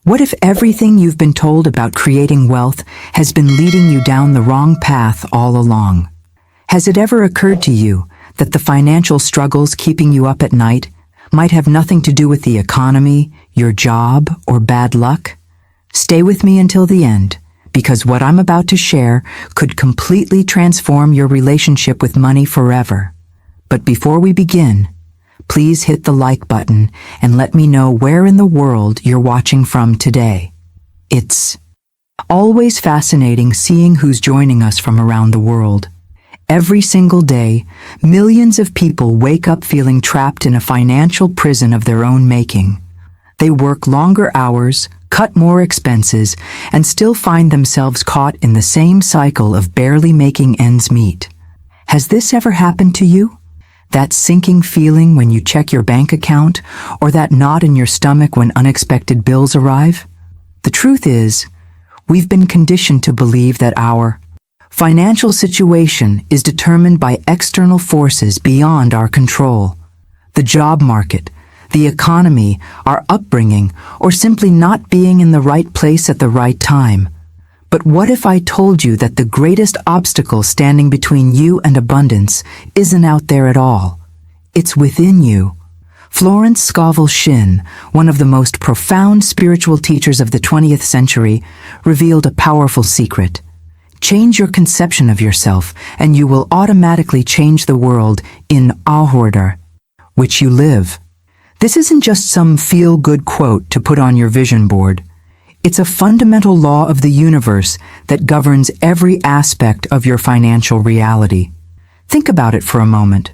What if everything you've been told about creating wealth has been leading you down the wrong path all along? Has it ever occurred to you that the financial struggles keeping you up at night might have nothing to do with the economy, your job, or bad luck? Stay with me until the end, because what I'm about to share could completely transform your relationship with money forever. But before we begin, please hit the like button and let me know where in the world you're watching from today. It's always fascinating seeing who's joining us from around the world. Every single day, millions of people wake up feeling trapped in a financial prison of their own making. They work longer hours, cut more expenses, and still find themselves caught in the same cycle of barely making ends meet. Has this ever happened to you? That sinking feeling when you check your bank account, or that knot in your stomach when unexpected bills arrive? The truth is, we've been conditioned to believe that our financial situation is determined by external forces beyond our control. The job market, the economy, our upbringing, or simply not being in the right place at the right time. But what if I told you that the greatest obstacle standing between you and abundance isn't out there at all? It's within you. Florence Scovel Shinn, one of the most profound spiritual teachers of the 20th century, revealed a powerful secret. Change your conception of yourself, and you will automatically change the world in order which you live. This isn't just some feel-good quote to put on your vision board. It's a fundamental law of the universe that governs every aspect of your financial reality. Think about it for a moment.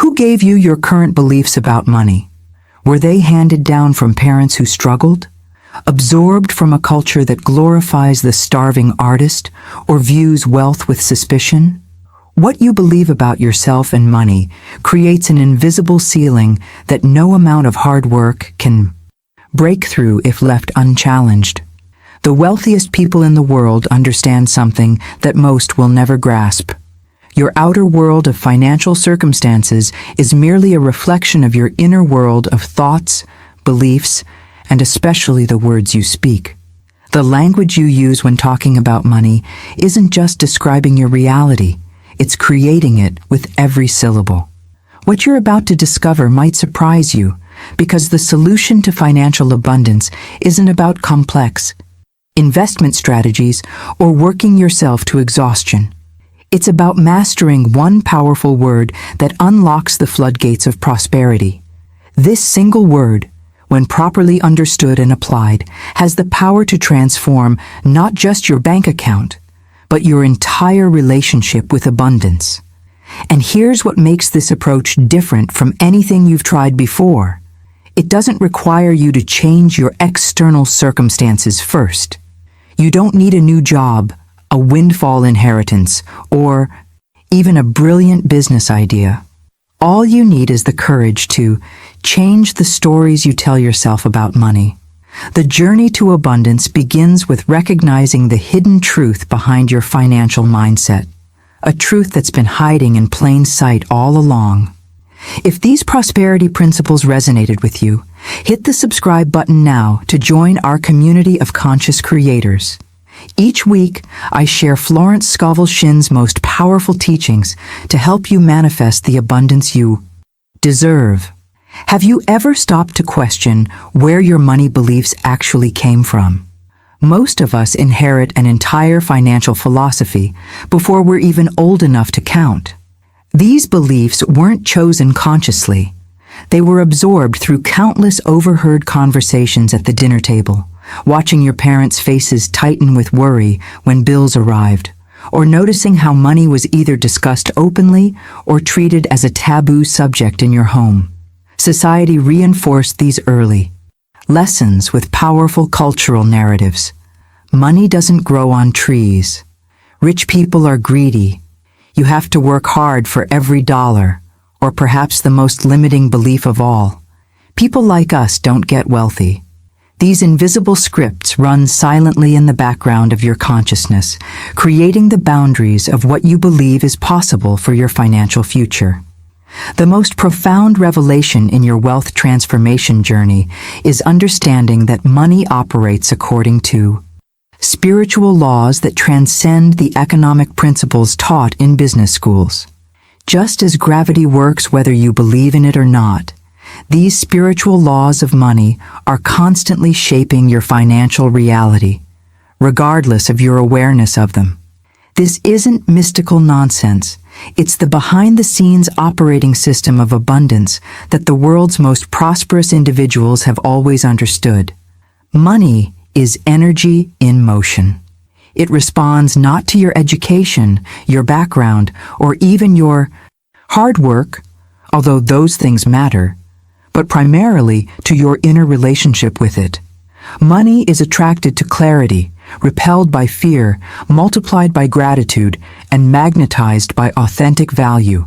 Who gave you your current beliefs about money? Were they handed down from parents who struggled? Absorbed from a culture that glorifies the starving artist or views wealth with suspicion? What you believe about yourself and money creates an invisible ceiling that no amount of hard work can break through if left unchallenged. The wealthiest people in the world understand something that most will never grasp. Your outer world of financial circumstances is merely a reflection of your inner world of thoughts, beliefs, and especially the words you speak. The language you use when talking about money isn't just describing your reality, it's creating it with every syllable. What you're about to discover might surprise you, because the solution to financial abundance isn't about complex investment strategies or working yourself to exhaustion. It's about mastering one powerful word that unlocks the floodgates of prosperity. This single word, when properly understood and applied, has the power to transform not just your bank account, but your entire relationship with abundance. And here's what makes this approach different from anything you've tried before. It doesn't require you to change your external circumstances first. You don't need a new job, a windfall inheritance, or even a brilliant business idea. All you need is the courage to change the stories you tell yourself about money. The journey to abundance begins with recognizing the hidden truth behind your financial mindset, a truth that's been hiding in plain sight all along. If these prosperity principles resonated with you, hit the subscribe button now to join our community of conscious creators. Each week, I share Florence Scovel Shinn's most powerful teachings to help you manifest the abundance you deserve. Have you ever stopped to question where your money beliefs actually came from? Most of us inherit an entire financial philosophy before we're even old enough to count. These beliefs weren't chosen consciously. They were absorbed through countless overheard conversations at the dinner table, watching your parents' faces tighten with worry when bills arrived, or noticing how money was either discussed openly or treated as a taboo subject in your home. Society reinforced these early lessons with powerful cultural narratives. Money doesn't grow on trees. Rich people are greedy. You have to work hard for every dollar, or perhaps the most limiting belief of all. People like us don't get wealthy. These invisible scripts run silently in the background of your consciousness, creating the boundaries of what you believe is possible for your financial future. The most profound revelation in your wealth transformation journey is understanding that money operates according to spiritual laws that transcend the economic principles taught in business schools. Just as gravity works whether you believe in it or not, these spiritual laws of money are constantly shaping your financial reality, regardless of your awareness of them. This isn't mystical nonsense. It's the behind-the-scenes operating system of abundance that the world's most prosperous individuals have always understood. Money is energy in motion. It responds not to your education, your background, or even your hard work, although those things matter, but primarily to your inner relationship with it. Money is attracted to clarity, repelled by fear, multiplied by gratitude, and magnetized by authentic value.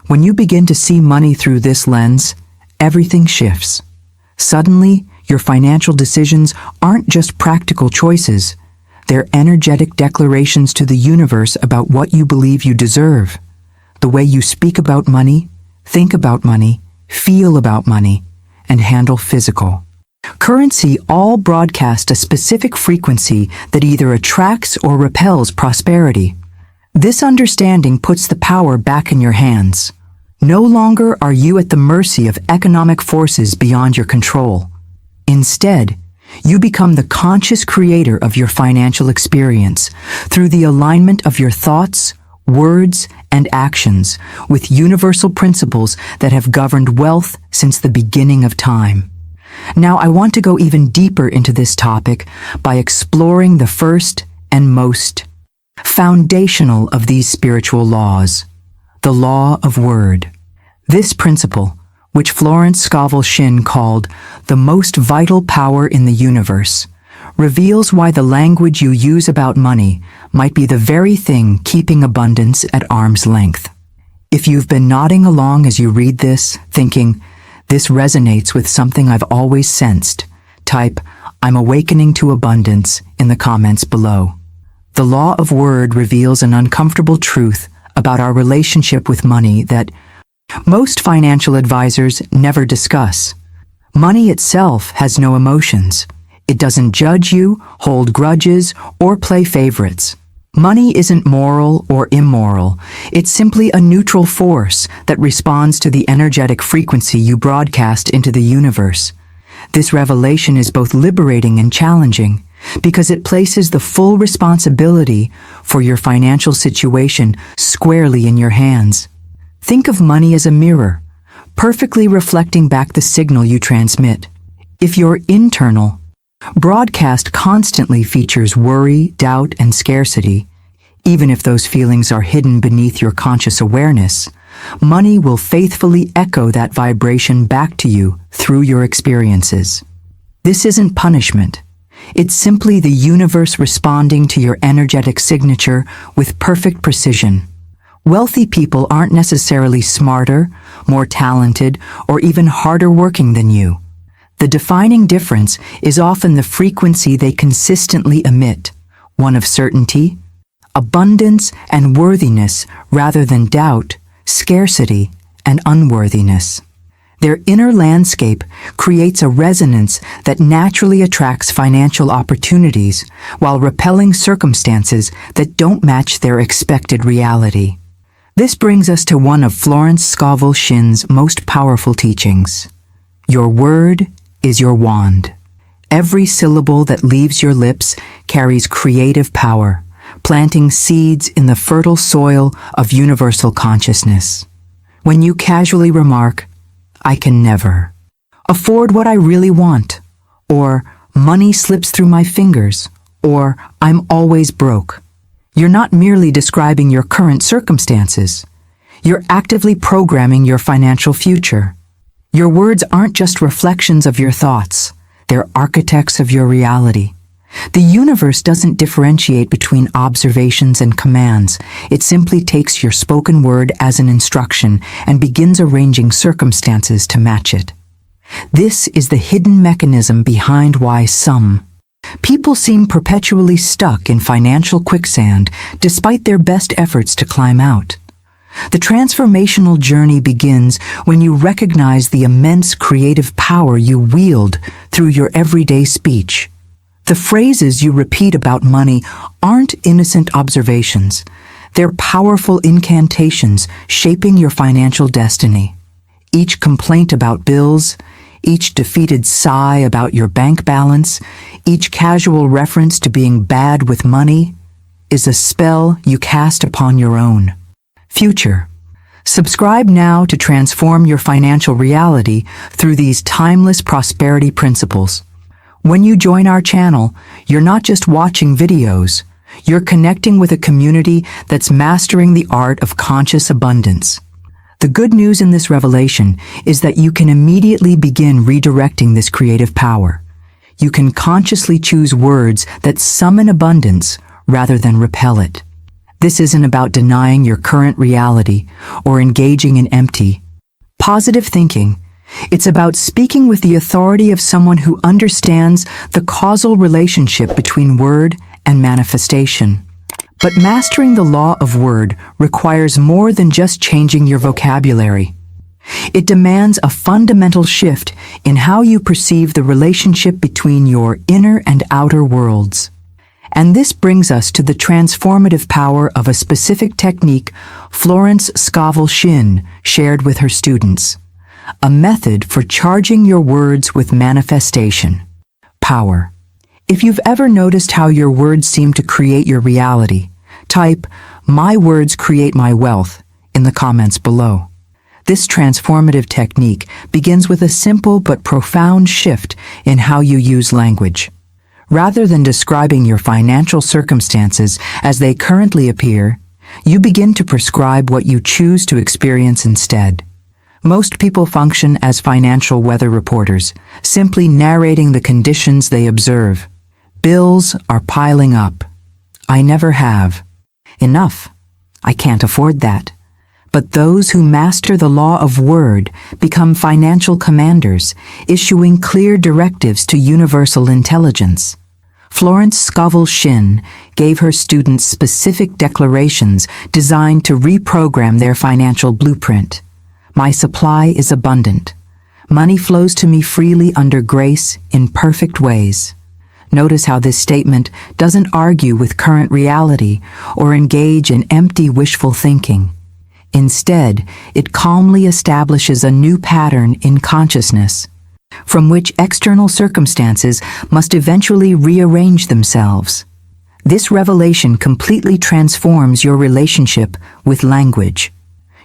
When you begin to see money through this lens, everything shifts. Suddenly, your financial decisions aren't just practical choices. They're energetic declarations to the universe about what you believe you deserve. The way you speak about money, think about money, feel about money, and handle physical currency all broadcast a specific frequency that either attracts or repels prosperity. This understanding puts the power back in your hands. No longer are you at the mercy of economic forces beyond your control. Instead, you become the conscious creator of your financial experience through the alignment of your thoughts, words, and actions with universal principles that have governed wealth since the beginning of time. Now, I want to go even deeper into this topic by exploring the first and most foundational of these spiritual laws, the law of word. This principle, which Florence Scovel Shinn called the most vital power in the universe, reveals why the language you use about money might be the very thing keeping abundance at arm's length. If you've been nodding along as you read this, thinking, "This resonates with something I've always sensed," type, "I'm awakening to abundance" in the comments below. The law of word reveals an uncomfortable truth about our relationship with money that most financial advisors never discuss. Money itself has no emotions. It doesn't judge you, hold grudges, or play favorites. Money isn't moral or immoral. It's simply a neutral force that responds to the energetic frequency you broadcast into the universe. This revelation is both liberating and challenging because it places the full responsibility for your financial situation squarely in your hands. Think of money as a mirror, perfectly reflecting back the signal you transmit. If your internal broadcast constantly features worry, doubt, and scarcity, even if those feelings are hidden beneath your conscious awareness, money will faithfully echo that vibration back to you through your experiences. This isn't punishment. It's simply the universe responding to your energetic signature with perfect precision. Wealthy people aren't necessarily smarter, more talented, or even harder working than you. The defining difference is often the frequency they consistently emit, one of certainty, abundance, and worthiness rather than doubt, scarcity, and unworthiness. Their inner landscape creates a resonance that naturally attracts financial opportunities while repelling circumstances that don't match their expected reality. This brings us to one of Florence Scovel Shinn's most powerful teachings. Your word is your wand. Every syllable that leaves your lips carries creative power, planting seeds in the fertile soil of universal consciousness. When you casually remark, "I can never afford what I really want," or "money slips through my fingers," or "I'm always broke," you're not merely describing your current circumstances. You're actively programming your financial future. Your words aren't just reflections of your thoughts. They're architects of your reality. The universe doesn't differentiate between observations and commands. It simply takes your spoken word as an instruction and begins arranging circumstances to match it. This is the hidden mechanism behind why some people seem perpetually stuck in financial quicksand despite their best efforts to climb out. The transformational journey begins when you recognize the immense creative power you wield through your everyday speech. The phrases you repeat about money aren't innocent observations. They're powerful incantations shaping your financial destiny. Each complaint about bills, each defeated sigh about your bank balance, each casual reference to being bad with money is a spell you cast upon your own future. Subscribe now to transform your financial reality through these timeless prosperity principles. When you join our channel, you're not just watching videos, you're connecting with a community that's mastering the art of conscious abundance. The good news in this revelation is that you can immediately begin redirecting this creative power. You can consciously choose words that summon abundance rather than repel it. This isn't about denying your current reality or engaging in empty, positive thinking. It's about speaking with the authority of someone who understands the causal relationship between word and manifestation. But mastering the law of word requires more than just changing your vocabulary. It demands a fundamental shift in how you perceive the relationship between your inner and outer worlds. And this brings us to the transformative power of a specific technique Florence Scovel Shinn shared with her students. A method for charging your words with manifestation power. If you've ever noticed how your words seem to create your reality, type, "My words create my wealth," in the comments below. This transformative technique begins with a simple but profound shift in how you use language. Rather than describing your financial circumstances as they currently appear, you begin to prescribe what you choose to experience instead. Most people function as financial weather reporters, simply narrating the conditions they observe. Bills are piling up. I never have. Enough. I can't afford that. But those who master the law of word become financial commanders, issuing clear directives to universal intelligence. Florence Scovel Shinn gave her students specific declarations designed to reprogram their financial blueprint. My supply is abundant. Money flows to me freely under grace in perfect ways. Notice how this statement doesn't argue with current reality or engage in empty wishful thinking. Instead, it calmly establishes a new pattern in consciousness, from which external circumstances must eventually rearrange themselves. This revelation completely transforms your relationship with language.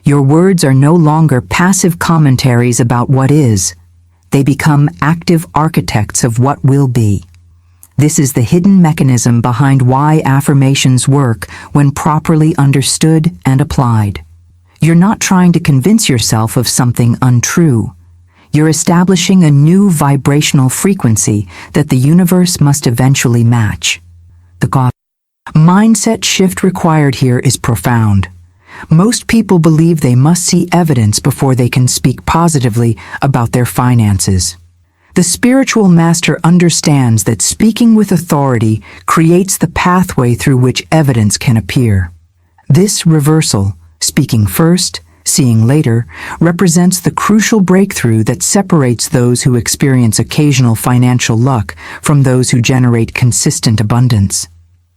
Your words are no longer passive commentaries about what is. They become active architects of what will be. This is the hidden mechanism behind why affirmations work when properly understood and applied. You're not trying to convince yourself of something untrue. You're establishing a new vibrational frequency that the universe must eventually match. The mindset shift required here is profound. Most people believe they must see evidence before they can speak positively about their finances. The spiritual master understands that speaking with authority creates the pathway through which evidence can appear. This reversal, speaking first, seeing later, represents the crucial breakthrough that separates those who experience occasional financial luck from those who generate consistent abundance.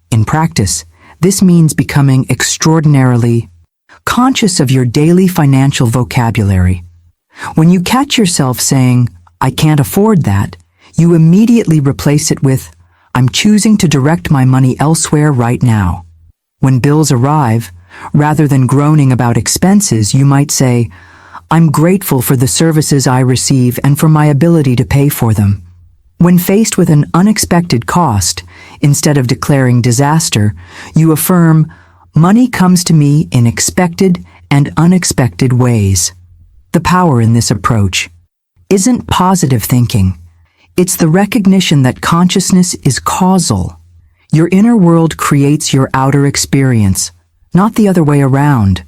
In practice, this means becoming extraordinarily conscious of your daily financial vocabulary. When you catch yourself saying, "I can't afford that," you immediately replace it with, "I'm choosing to direct my money elsewhere right now." When bills arrive, rather than groaning about expenses, you might say, "I'm grateful for the services I receive and for my ability to pay for them." When faced with an unexpected cost, instead of declaring disaster, you affirm, "Money comes to me in expected and unexpected ways." The power in this approach isn't positive thinking. It's the recognition that consciousness is causal. Your inner world creates your outer experience, not the other way around.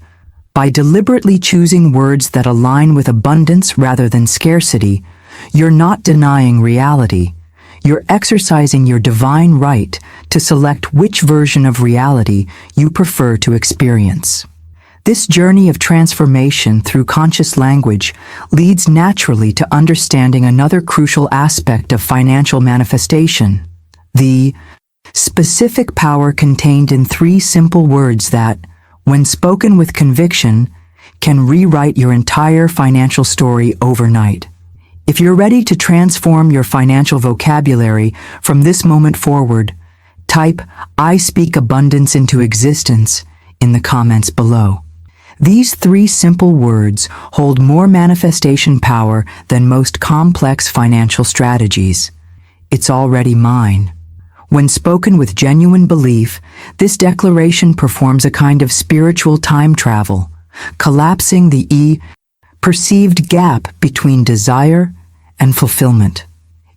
By deliberately choosing words that align with abundance rather than scarcity, you're not denying reality. You're exercising your divine right to select which version of reality you prefer to experience. This journey of transformation through conscious language leads naturally to understanding another crucial aspect of financial manifestation: the specific power contained in three simple words that, when spoken with conviction, can rewrite your entire financial story overnight. If you're ready to transform your financial vocabulary from this moment forward, type "I speak abundance into existence" in the comments below. These three simple words hold more manifestation power than most complex financial strategies. It's already mine. When spoken with genuine belief, this declaration performs a kind of spiritual time travel, collapsing the perceived gap between desire and fulfillment.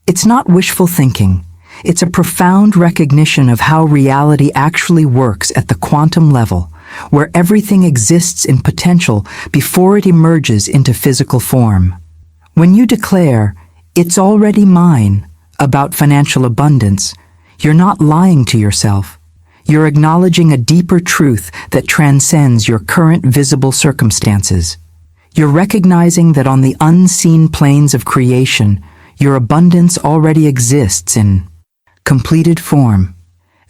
It's not wishful thinking. It's a profound recognition of how reality actually works at the quantum level, where everything exists in potential before it emerges into physical form. When you declare, "It's already mine," about financial abundance, you're not lying to yourself. You're acknowledging a deeper truth that transcends your current visible circumstances. You're recognizing that on the unseen planes of creation, your abundance already exists in completed form.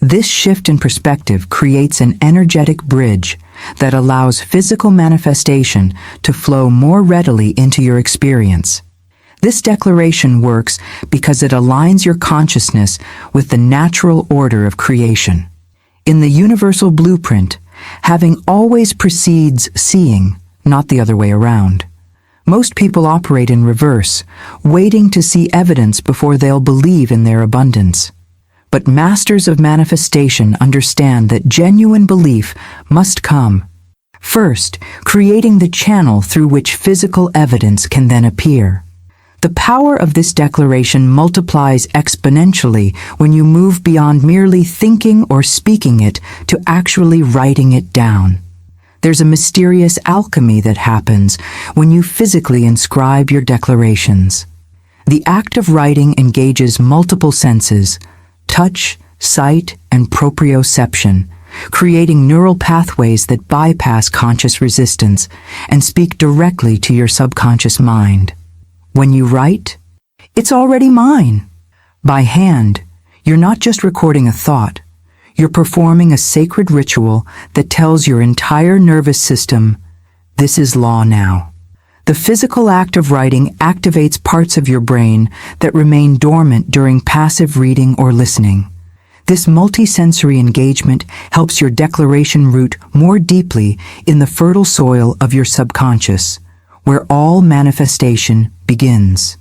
This shift in perspective creates an energetic bridge that allows physical manifestation to flow more readily into your experience. This declaration works because it aligns your consciousness with the natural order of creation. In the universal blueprint, having always precedes seeing, not the other way around. Most people operate in reverse, waiting to see evidence before they'll believe in their abundance. But masters of manifestation understand that genuine belief must come first, creating the channel through which physical evidence can then appear. The power of this declaration multiplies exponentially when you move beyond merely thinking or speaking it to actually writing it down. There's a mysterious alchemy that happens when you physically inscribe your declarations. The act of writing engages multiple senses: touch, sight, and proprioception, creating neural pathways that bypass conscious resistance and speak directly to your subconscious mind. When you write, "It's already mine" by hand, you're not just recording a thought. You're performing a sacred ritual that tells your entire nervous system, "This is law now." The physical act of writing activates parts of your brain that remain dormant during passive reading or listening. This multisensory engagement helps your declaration root more deeply in the fertile soil of your subconscious, where all manifestation begins.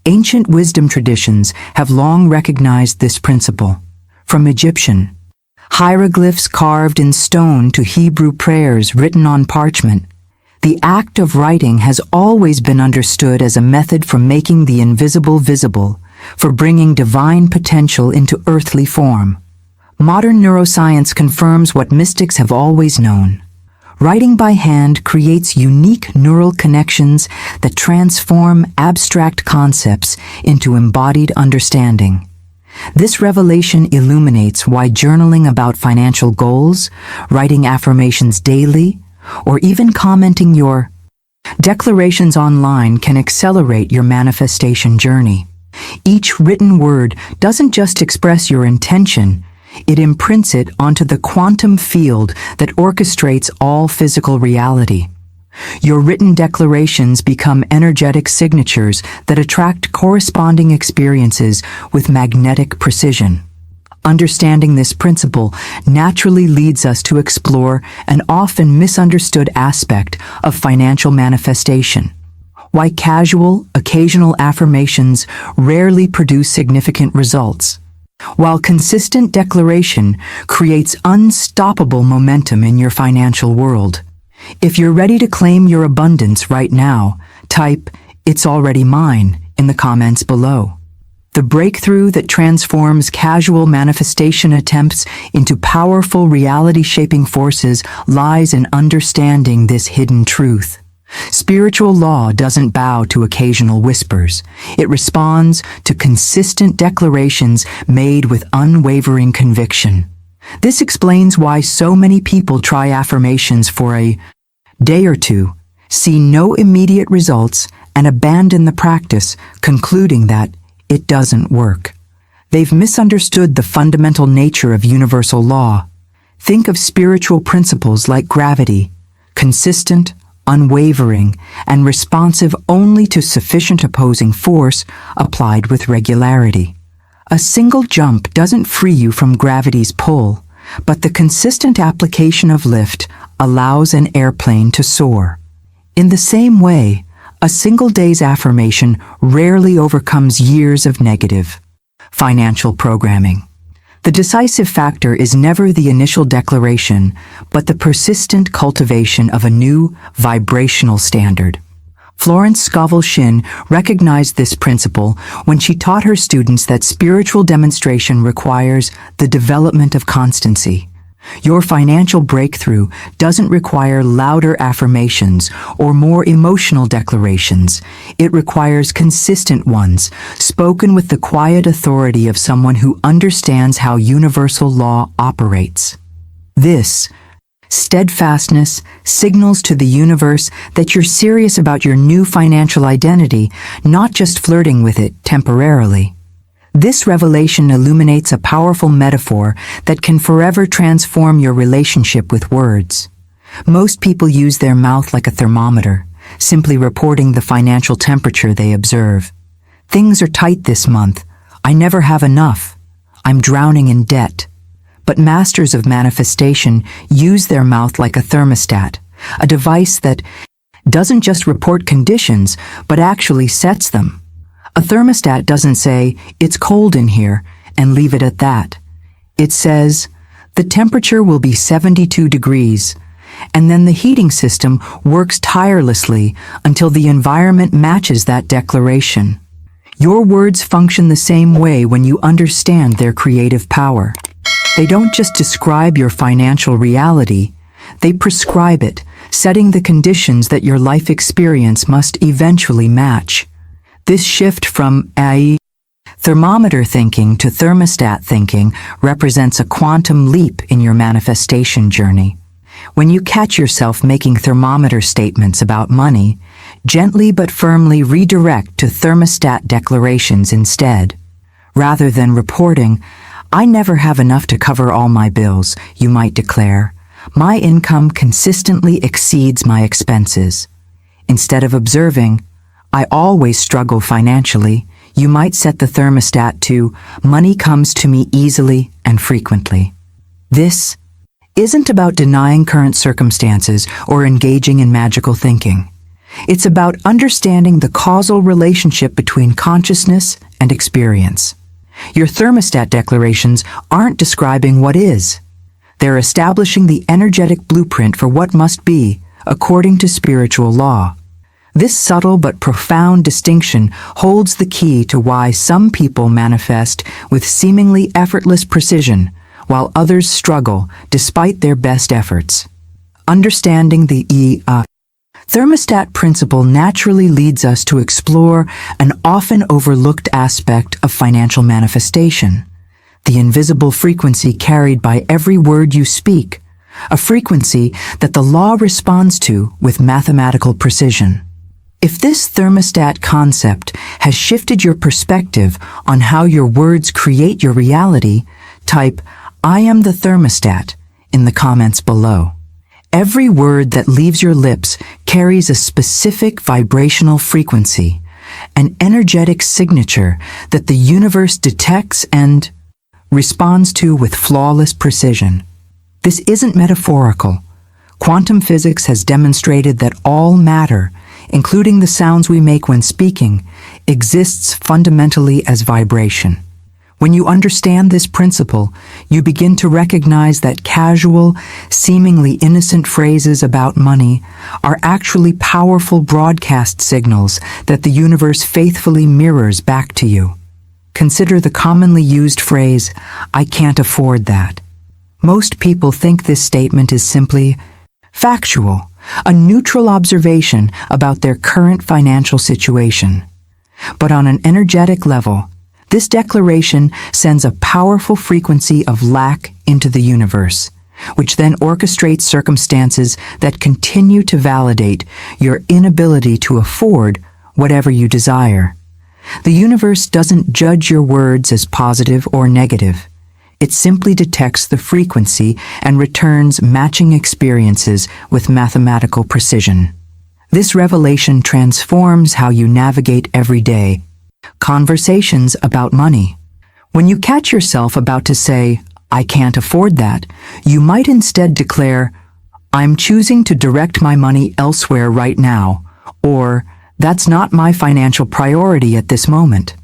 Ancient wisdom traditions have long recognized this principle. From Egyptian hieroglyphs carved in stone to Hebrew prayers written on parchment, the act of writing has always been understood as a method for making the invisible visible, for bringing divine potential into earthly form. Modern neuroscience confirms what mystics have always known. Writing by hand creates unique neural connections that transform abstract concepts into embodied understanding. This revelation illuminates why journaling about financial goals, writing affirmations daily, or even commenting your declarations online can accelerate your manifestation journey. Each written word doesn't just express your intention, it imprints it onto the quantum field that orchestrates all physical reality. Your written declarations become energetic signatures that attract corresponding experiences with magnetic precision. Understanding this principle naturally leads us to explore an often misunderstood aspect of financial manifestation: why casual, occasional affirmations rarely produce significant results, while consistent declaration creates unstoppable momentum in your financial world. If you're ready to claim your abundance right now, type "It's already mine" in the comments below. The breakthrough that transforms casual manifestation attempts into powerful reality-shaping forces lies in understanding this hidden truth. Spiritual law doesn't bow to occasional whispers. It responds to consistent declarations made with unwavering conviction. This explains why so many people try affirmations for a day or two, see no immediate results, and abandon the practice, concluding that it doesn't work. They've misunderstood the fundamental nature of universal law. Think of spiritual principles like gravity, consistent, unwavering, and responsive only to sufficient opposing force applied with regularity. A single jump doesn't free you from gravity's pull, but the consistent application of lift allows an airplane to soar. In the same way, a single day's affirmation rarely overcomes years of negative financial programming. The decisive factor is never the initial declaration, but the persistent cultivation of a new vibrational standard. Florence Scovel Shinn recognized this principle when she taught her students that spiritual demonstration requires the development of constancy. Your financial breakthrough doesn't require louder affirmations or more emotional declarations. It requires consistent ones, spoken with the quiet authority of someone who understands how universal law operates. This steadfastness signals to the universe that you're serious about your new financial identity, not just flirting with it temporarily. This revelation illuminates a powerful metaphor that can forever transform your relationship with words. Most people use their mouth like a thermometer, simply reporting the financial temperature they observe. Things are tight this month. I never have enough. I'm drowning in debt. But masters of manifestation use their mouth like a thermostat, a device that doesn't just report conditions, but actually sets them. A thermostat doesn't say, "It's cold in here," and leave it at that. It says, "The temperature will be 72 degrees," and then the heating system works tirelessly until the environment matches that declaration. Your words function the same way when you understand their creative power. They don't just describe your financial reality, they prescribe it, setting the conditions that your life experience must eventually match. This shift from thermometer thinking to thermostat thinking represents a quantum leap in your manifestation journey. When you catch yourself making thermometer statements about money, gently but firmly redirect to thermostat declarations instead. Rather than reporting, "I never have enough to cover all my bills," you might declare, "My income consistently exceeds my expenses." Instead of observing, "I always struggle financially," you might set the thermostat to, "Money comes to me easily and frequently." This isn't about denying current circumstances or engaging in magical thinking. It's about understanding the causal relationship between consciousness and experience. Your thermostat declarations aren't describing what is. They're establishing the energetic blueprint for what must be, according to spiritual law. This subtle but profound distinction holds the key to why some people manifest with seemingly effortless precision, while others struggle despite their best efforts. Understanding the thermostat principle naturally leads us to explore an often overlooked aspect of financial manifestation, the invisible frequency carried by every word you speak, a frequency that the law responds to with mathematical precision. If this thermostat concept has shifted your perspective on how your words create your reality, type "I am the thermostat" in the comments below. Every word that leaves your lips carries a specific vibrational frequency, an energetic signature that the universe detects and responds to with flawless precision. This isn't metaphorical. Quantum physics has demonstrated that all matter, including the sounds we make when speaking, exists fundamentally as vibration. When you understand this principle, you begin to recognize that casual, seemingly innocent phrases about money are actually powerful broadcast signals that the universe faithfully mirrors back to you. Consider the commonly used phrase, "I can't afford that." Most people think this statement is simply factual, a neutral observation about their current financial situation. But on an energetic level, this declaration sends a powerful frequency of lack into the universe, which then orchestrates circumstances that continue to validate your inability to afford whatever you desire. The universe doesn't judge your words as positive or negative. It simply detects the frequency and returns matching experiences with mathematical precision. This revelation transforms how you navigate everyday conversations about money. When you catch yourself about to say, "I can't afford that," you might instead declare, "I'm choosing to direct my money elsewhere right now," or "That's not my financial priority at this moment."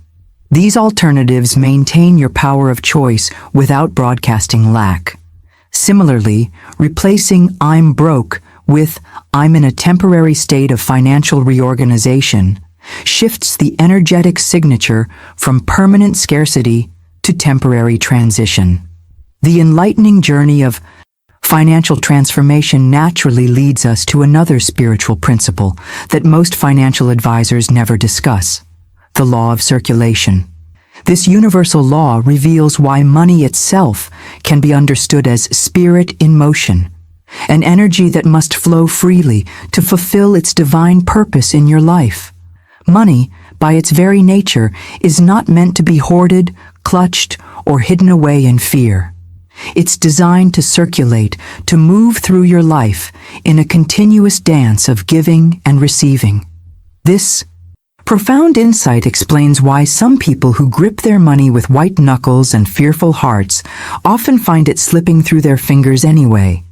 These alternatives maintain your power of choice without broadcasting lack. Similarly, replacing "I'm broke" with "I'm in a temporary state of financial reorganization" shifts the energetic signature from permanent scarcity to temporary transition. The enlightening journey of financial transformation naturally leads us to another spiritual principle that most financial advisors never discuss: the law of circulation. This universal law reveals why money itself can be understood as spirit in motion, an energy that must flow freely to fulfill its divine purpose in your life. Money, by its very nature, is not meant to be hoarded, clutched, or hidden away in fear. It's designed to circulate, to move through your life in a continuous dance of giving and receiving. This profound insight explains why some people who grip their money with white knuckles and fearful hearts often find it slipping through their fingers anyway,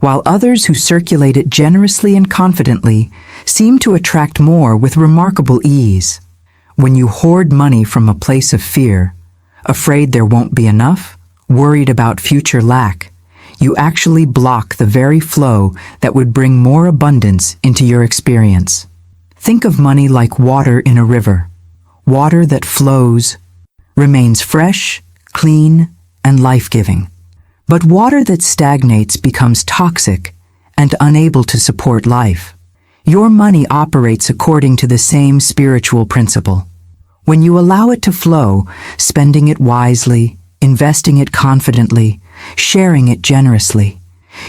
while others who circulate it generously and confidently seem to attract more with remarkable ease. When you hoard money from a place of fear, afraid there won't be enough, worried about future lack, you actually block the very flow that would bring more abundance into your experience. Think of money like water in a river. Water that flows, remains fresh, clean, and life-giving. But water that stagnates becomes toxic and unable to support life. Your money operates according to the same spiritual principle. When you allow it to flow, spending it wisely, investing it confidently, sharing it generously,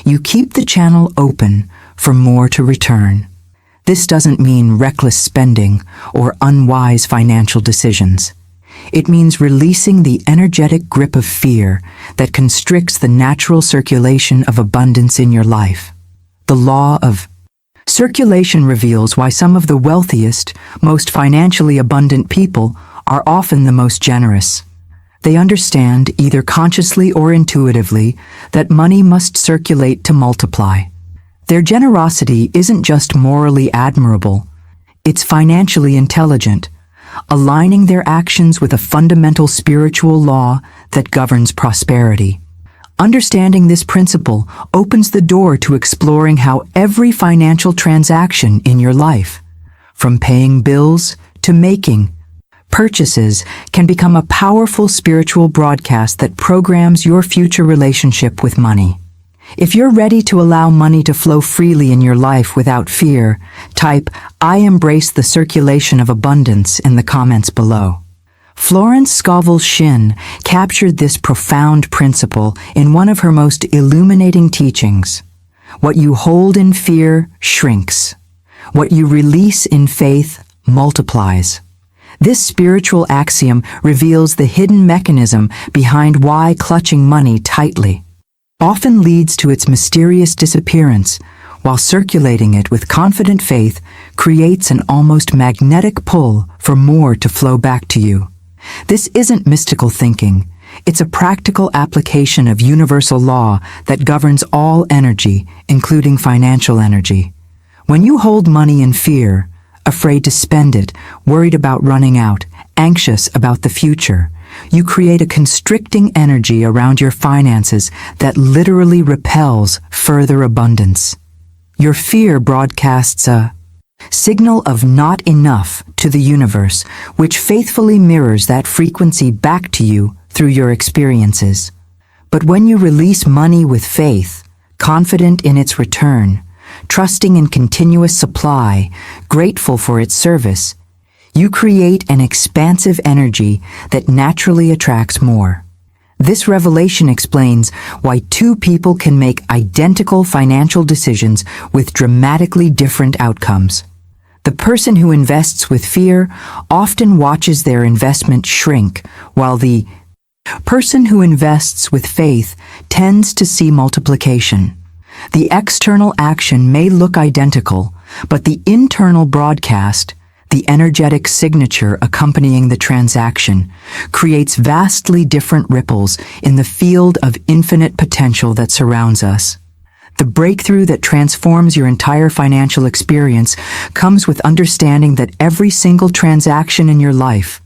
you keep the channel open for more to return. This doesn't mean reckless spending or unwise financial decisions. It means releasing the energetic grip of fear that constricts the natural circulation of abundance in your life. The law of circulation reveals why some of the wealthiest, most financially abundant people are often the most generous. They understand, either consciously or intuitively, that money must circulate to multiply. Their generosity isn't just morally admirable, it's financially intelligent, aligning their actions with a fundamental spiritual law that governs prosperity. Understanding this principle opens the door to exploring how every financial transaction in your life, from paying bills to making purchases, can become a powerful spiritual broadcast that programs your future relationship with money. If you're ready to allow money to flow freely in your life without fear, type "I embrace the circulation of abundance" in the comments below. Florence Scovel Shinn captured this profound principle in one of her most illuminating teachings. What you hold in fear shrinks. What you release in faith multiplies. This spiritual axiom reveals the hidden mechanism behind why clutching money tightly often leads to its mysterious disappearance, while circulating it with confident faith creates an almost magnetic pull for more to flow back to you. This isn't mystical thinking. It's a practical application of universal law that governs all energy, including financial energy. When you hold money in fear, afraid to spend it, worried about running out, anxious about the future, you create a constricting energy around your finances that literally repels further abundance. Your fear broadcasts a signal of not enough to the universe, which faithfully mirrors that frequency back to you through your experiences. But when you release money with faith, confident in its return, trusting in continuous supply, grateful for its service, you create an expansive energy that naturally attracts more. This revelation explains why two people can make identical financial decisions with dramatically different outcomes. The person who invests with fear often watches their investment shrink, while the person who invests with faith tends to see multiplication. The external action may look identical, but the internal broadcast, the energetic signature accompanying the transaction, creates vastly different ripples in the field of infinite potential that surrounds us. The breakthrough that transforms your entire financial experience comes with understanding that every single transaction in your life,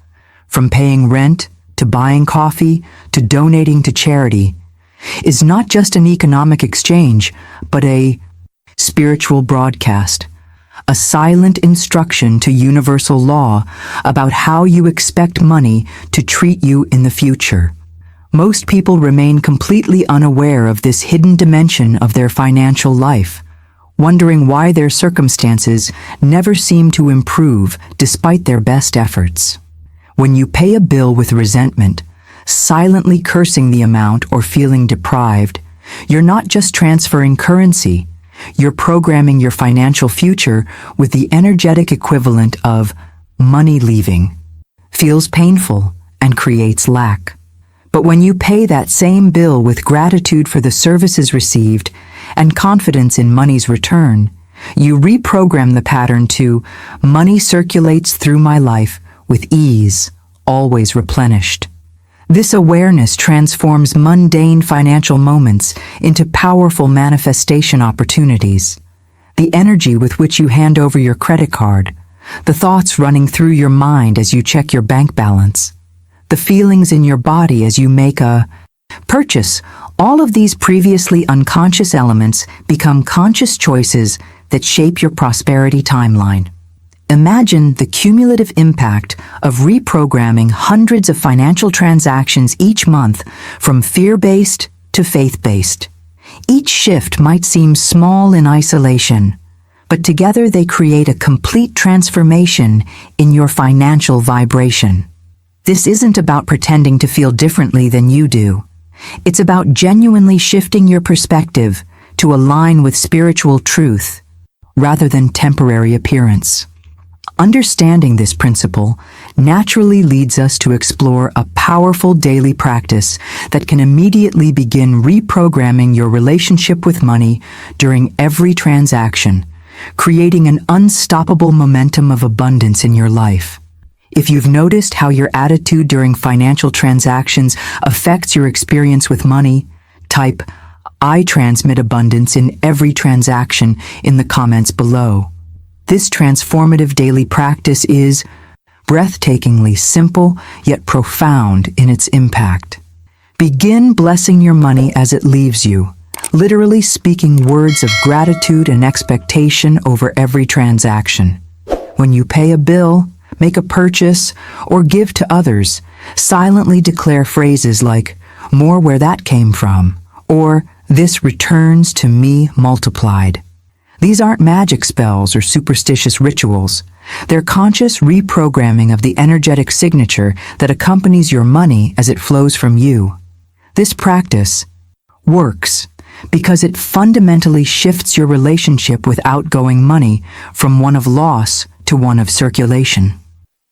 from paying rent to buying coffee to donating to charity, is not just an economic exchange, but a spiritual broadcast, a silent instruction to universal law about how you expect money to treat you in the future. Most people remain completely unaware of this hidden dimension of their financial life, wondering why their circumstances never seem to improve despite their best efforts. When you pay a bill with resentment, silently cursing the amount or feeling deprived, you're not just transferring currency, you're programming your financial future with the energetic equivalent of money leaving. Feels painful and creates lack. But when you pay that same bill with gratitude for the services received and confidence in money's return, you reprogram the pattern to money circulates through my life with ease, always replenished. This awareness transforms mundane financial moments into powerful manifestation opportunities. The energy with which you hand over your credit card, the thoughts running through your mind as you check your bank balance, the feelings in your body as you make a purchase, all of these previously unconscious elements become conscious choices that shape your prosperity timeline. Imagine the cumulative impact of reprogramming hundreds of financial transactions each month from fear-based to faith-based. Each shift might seem small in isolation, but together they create a complete transformation in your financial vibration. This isn't about pretending to feel differently than you do. It's about genuinely shifting your perspective to align with spiritual truth rather than temporary appearance. Understanding this principle naturally leads us to explore a powerful daily practice that can immediately begin reprogramming your relationship with money during every transaction, creating an unstoppable momentum of abundance in your life. If you've noticed how your attitude during financial transactions affects your experience with money, type "I transmit abundance in every transaction" in the comments below. This transformative daily practice is breathtakingly simple yet profound in its impact. Begin blessing your money as it leaves you, literally speaking words of gratitude and expectation over every transaction. When you pay a bill, make a purchase, or give to others, silently declare phrases like, "More where that came from," or "This returns to me multiplied." These aren't magic spells or superstitious rituals. They're conscious reprogramming of the energetic signature that accompanies your money as it flows from you. This practice works because it fundamentally shifts your relationship with outgoing money from one of loss to one of circulation.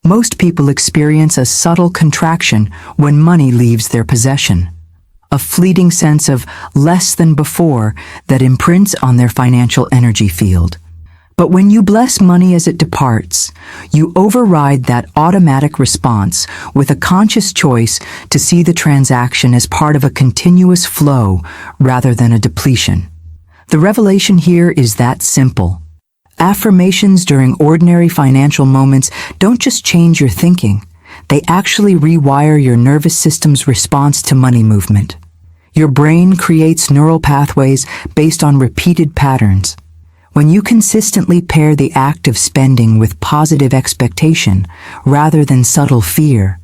Most people experience a subtle contraction when money leaves their possession, a fleeting sense of less than before that imprints on their financial energy field. But when you bless money as it departs, you override that automatic response with a conscious choice to see the transaction as part of a continuous flow rather than a depletion. The revelation here is that simple. Affirmations during ordinary financial moments don't just change your thinking, they actually rewire your nervous system's response to money movement. Your brain creates neural pathways based on repeated patterns. When you consistently pair the act of spending with positive expectation rather than subtle fear,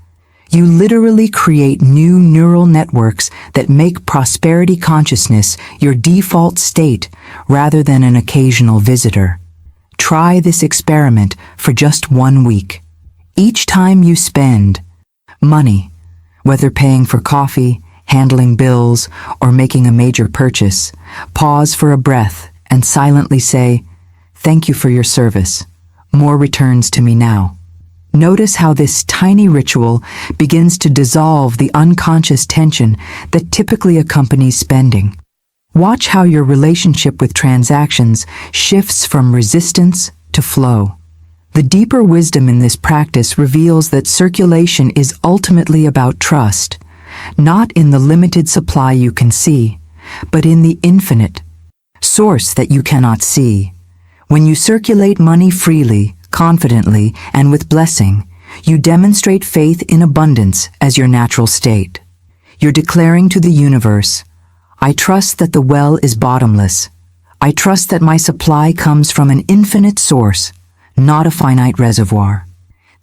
you literally create new neural networks that make prosperity consciousness your default state rather than an occasional visitor. Try this experiment for just 1 week. Each time you spend money, whether paying for coffee, handling bills, or making a major purchase, pause for a breath and silently say, "Thank you for your service. More returns to me now." Notice how this tiny ritual begins to dissolve the unconscious tension that typically accompanies spending. Watch how your relationship with transactions shifts from resistance to flow. The deeper wisdom in this practice reveals that circulation is ultimately about trust, not in the limited supply you can see, but in the infinite source that you cannot see. When you circulate money freely, confidently, and with blessing, you demonstrate faith in abundance as your natural state. You're declaring to the universe, "I trust that the well is bottomless. I trust that my supply comes from an infinite source, not a finite reservoir."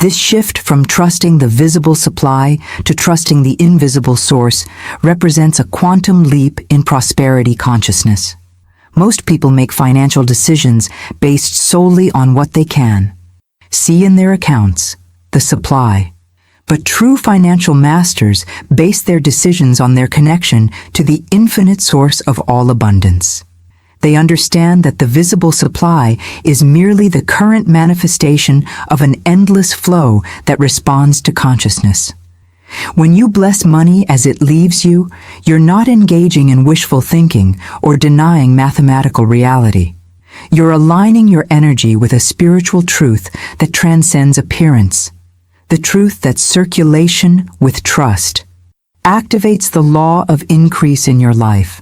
This shift from trusting the visible supply to trusting the invisible source represents a quantum leap in prosperity consciousness. Most people make financial decisions based solely on what they can see in their accounts, the supply. But true financial masters base their decisions on their connection to the infinite source of all abundance. They understand that the visible supply is merely the current manifestation of an endless flow that responds to consciousness. When you bless money as it leaves you, you're not engaging in wishful thinking or denying mathematical reality. You're aligning your energy with a spiritual truth that transcends appearance. The truth that circulation with trust activates the law of increase in your life.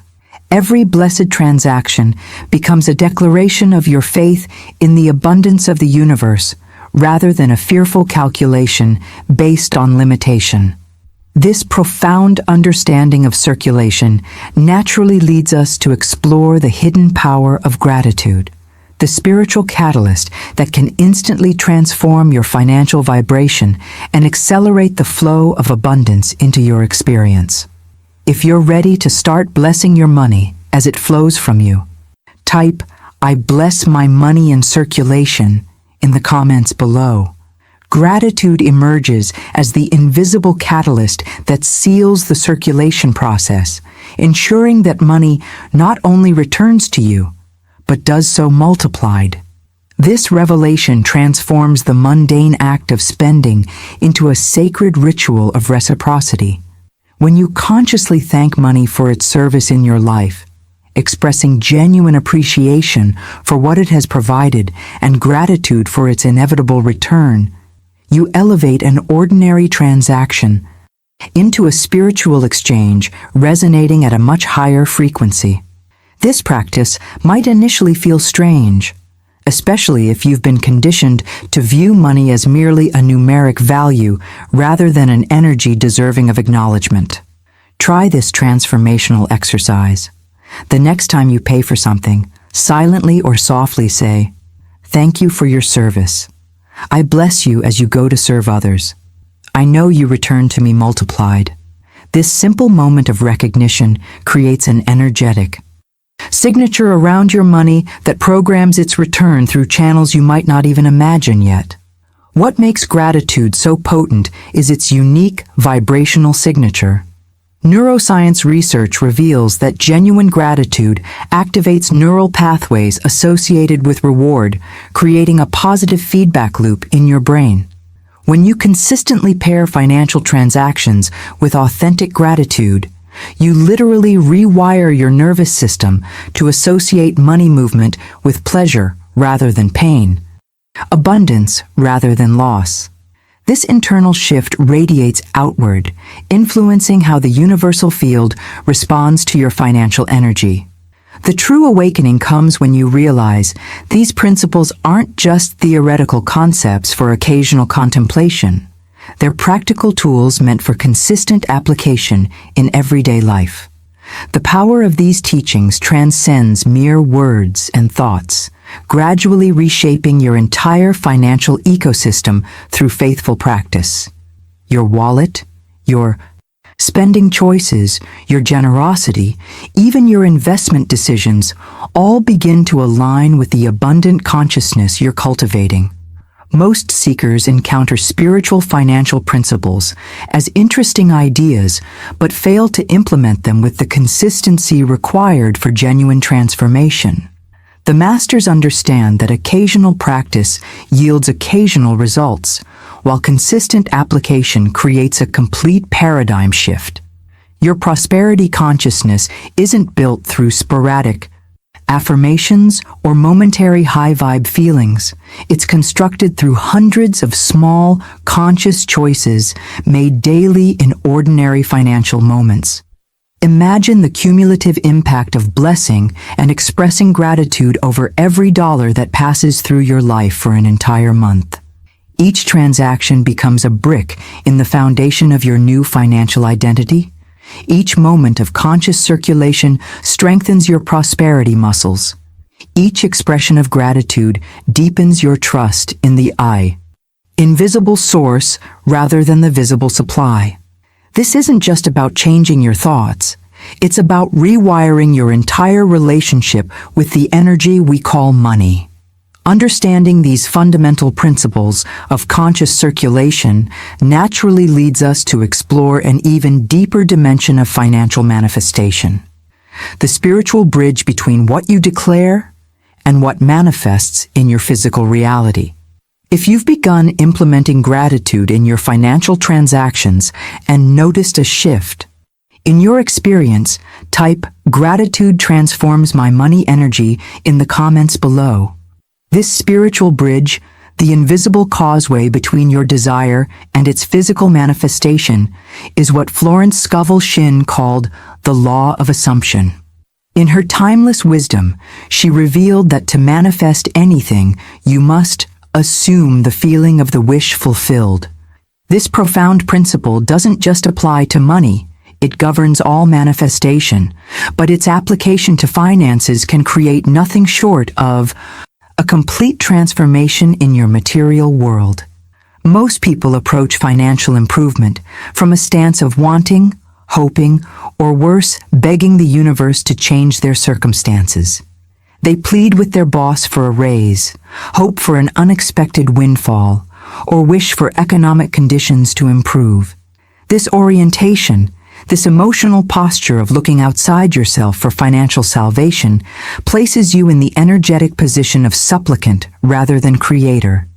Every blessed transaction becomes a declaration of your faith in the abundance of the universe, rather than a fearful calculation based on limitation. This profound understanding of circulation naturally leads us to explore the hidden power of gratitude, the spiritual catalyst that can instantly transform your financial vibration and accelerate the flow of abundance into your experience. If you're ready to start blessing your money as it flows from you, type "I bless my money in circulation" in the comments below. Gratitude emerges as the invisible catalyst that seals the circulation process, ensuring that money not only returns to you, but does so multiplied. This revelation transforms the mundane act of spending into a sacred ritual of reciprocity. When you consciously thank money for its service in your life, expressing genuine appreciation for what it has provided and gratitude for its inevitable return, you elevate an ordinary transaction into a spiritual exchange resonating at a much higher frequency. This practice might initially feel strange, especially if you've been conditioned to view money as merely a numeric value rather than an energy deserving of acknowledgement. Try this transformational exercise. The next time you pay for something, silently or softly say, "Thank you for your service. I bless you as you go to serve others. I know you return to me multiplied." This simple moment of recognition creates an energetic signature around your money that programs its return through channels you might not even imagine yet. What makes gratitude so potent is its unique vibrational signature. Neuroscience research reveals that genuine gratitude activates neural pathways associated with reward, creating a positive feedback loop in your brain. When you consistently pair financial transactions with authentic gratitude, you literally rewire your nervous system to associate money movement with pleasure rather than pain, abundance rather than loss. This internal shift radiates outward, influencing how the universal field responds to your financial energy. The true awakening comes when you realize these principles aren't just theoretical concepts for occasional contemplation. They're practical tools meant for consistent application in everyday life. The power of these teachings transcends mere words and thoughts, gradually reshaping your entire financial ecosystem through faithful practice. Your wallet, your spending choices, your generosity, even your investment decisions all begin to align with the abundant consciousness you're cultivating. Most seekers encounter spiritual financial principles as interesting ideas, but fail to implement them with the consistency required for genuine transformation. The masters understand that occasional practice yields occasional results, while consistent application creates a complete paradigm shift. Your prosperity consciousness isn't built through sporadic affirmations or momentary high-vibe feelings. It's constructed through hundreds of small, conscious choices made daily in ordinary financial moments. Imagine the cumulative impact of blessing and expressing gratitude over every dollar that passes through your life for an entire month. Each transaction becomes a brick in the foundation of your new financial identity. Each moment of conscious circulation strengthens your prosperity muscles. Each expression of gratitude deepens your trust in the invisible source rather than the visible supply. This isn't just about changing your thoughts. It's about rewiring your entire relationship with the energy we call money. Understanding these fundamental principles of conscious circulation naturally leads us to explore an even deeper dimension of financial manifestation, the spiritual bridge between what you declare and what manifests in your physical reality. If you've begun implementing gratitude in your financial transactions and noticed a shift in your experience, type "Gratitude transforms my money energy" in the comments below. This spiritual bridge, the invisible causeway between your desire and its physical manifestation, is what Florence Scovel Shinn called the law of assumption. In her timeless wisdom, she revealed that to manifest anything, you must assume the feeling of the wish fulfilled. This profound principle doesn't just apply to money. It governs all manifestation, but its application to finances can create nothing short of a complete transformation in your material world. Most people approach financial improvement from a stance of wanting, hoping, or worse, begging the universe to change their circumstances. They plead with their boss for a raise, hope for an unexpected windfall, or wish for economic conditions to improve. This orientation, this emotional posture of looking outside yourself for financial salvation, places you in the energetic position of supplicant rather than creator.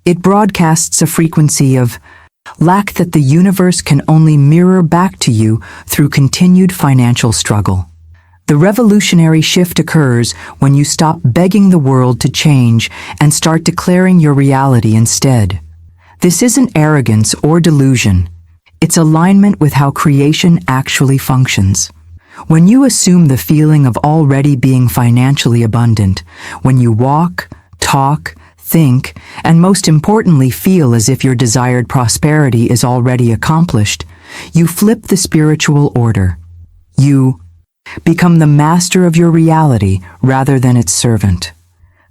It broadcasts a frequency of lack that the universe can only mirror back to you through continued financial struggle. The revolutionary shift occurs when you stop begging the world to change and start declaring your reality instead. This isn't arrogance or delusion. It's alignment with how creation actually functions. When you assume the feeling of already being financially abundant, when you walk, talk, think, and most importantly feel as if your desired prosperity is already accomplished, you flip the spiritual order. You become the master of your reality rather than its servant.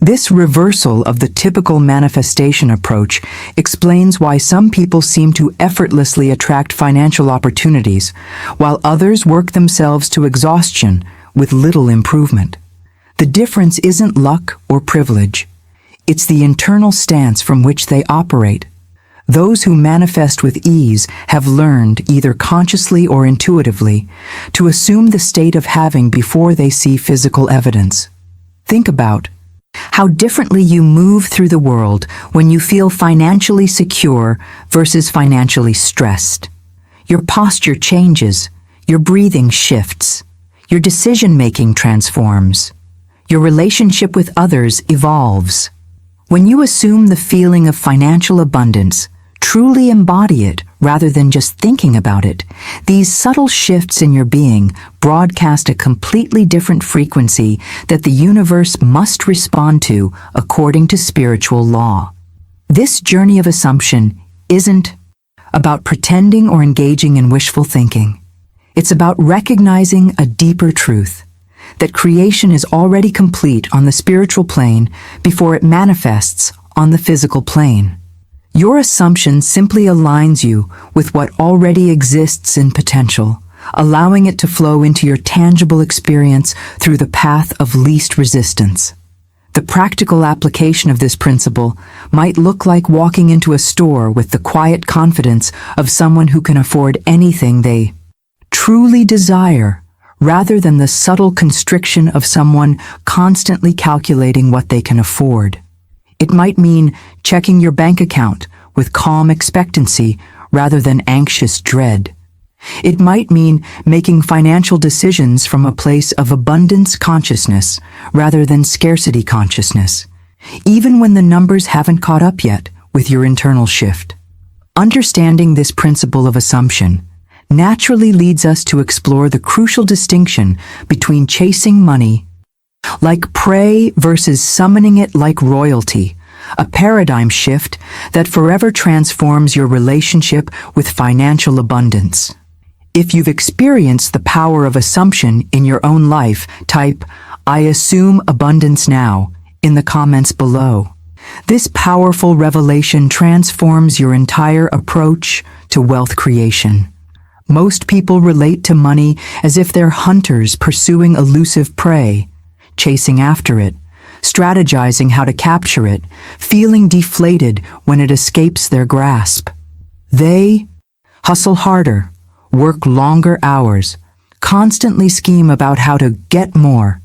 This reversal of the typical manifestation approach explains why some people seem to effortlessly attract financial opportunities, while others work themselves to exhaustion with little improvement. The difference isn't luck or privilege. It's the internal stance from which they operate. Those who manifest with ease have learned, either consciously or intuitively, to assume the state of having before they see physical evidence. Think about how differently you move through the world when you feel financially secure versus financially stressed. Your posture changes, your breathing shifts, your decision-making transforms, your relationship with others evolves. When you assume the feeling of financial abundance, truly embody it rather than just thinking about it, these subtle shifts in your being broadcast a completely different frequency that the universe must respond to according to spiritual law. This journey of assumption isn't about pretending or engaging in wishful thinking. It's about recognizing a deeper truth, that creation is already complete on the spiritual plane before it manifests on the physical plane. Your assumption simply aligns you with what already exists in potential, allowing it to flow into your tangible experience through the path of least resistance. The practical application of this principle might look like walking into a store with the quiet confidence of someone who can afford anything they truly desire, rather than the subtle constriction of someone constantly calculating what they can afford. It might mean checking your bank account with calm expectancy rather than anxious dread. It might mean making financial decisions from a place of abundance consciousness rather than scarcity consciousness, even when the numbers haven't caught up yet with your internal shift. Understanding this principle of assumption naturally leads us to explore the crucial distinction between chasing money like prey versus summoning it like royalty, a paradigm shift that forever transforms your relationship with financial abundance. If you've experienced the power of assumption in your own life, type, "I assume abundance now," in the comments below. This powerful revelation transforms your entire approach to wealth creation. Most people relate to money as if they're hunters pursuing elusive prey, chasing after it, strategizing how to capture it, feeling deflated when it escapes their grasp. They hustle harder, work longer hours, constantly scheme about how to get more,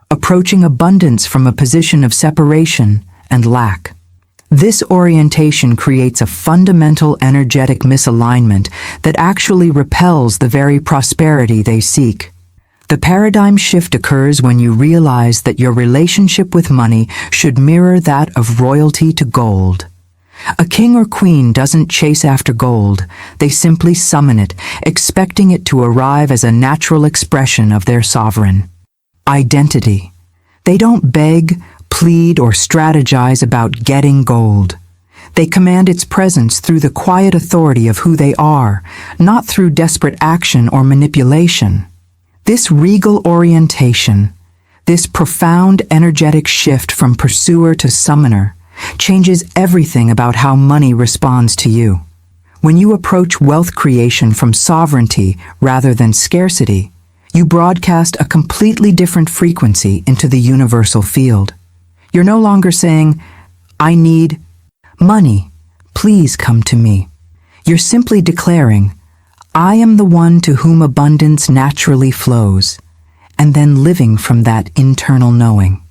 approaching abundance from a position of separation and lack. This orientation creates a fundamental energetic misalignment that actually repels the very prosperity they seek. The paradigm shift occurs when you realize that your relationship with money should mirror that of royalty to gold. A king or queen doesn't chase after gold, they simply summon it, expecting it to arrive as a natural expression of their sovereign identity. They don't beg, plead, or strategize about getting gold. They command its presence through the quiet authority of who they are, not through desperate action or manipulation. This regal orientation, this profound energetic shift from pursuer to summoner, changes everything about how money responds to you. When you approach wealth creation from sovereignty rather than scarcity, you broadcast a completely different frequency into the universal field. You're no longer saying, "I need money, please come to me." You're simply declaring, "I am the one to whom abundance naturally flows," and then living from that internal knowing.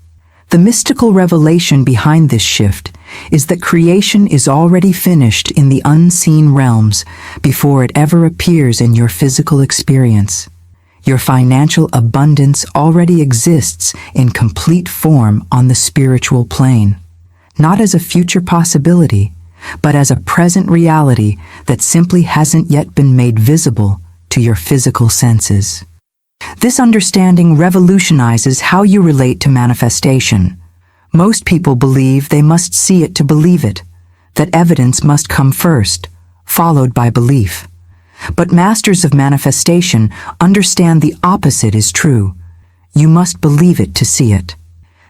The mystical revelation behind this shift is that creation is already finished in the unseen realms before it ever appears in your physical experience. Your financial abundance already exists in complete form on the spiritual plane, not as a future possibility, but as a present reality that simply hasn't yet been made visible to your physical senses. This understanding revolutionizes how you relate to manifestation. Most people believe they must see it to believe it, that evidence must come first, followed by belief. But masters of manifestation understand the opposite is true. You must believe it to see it.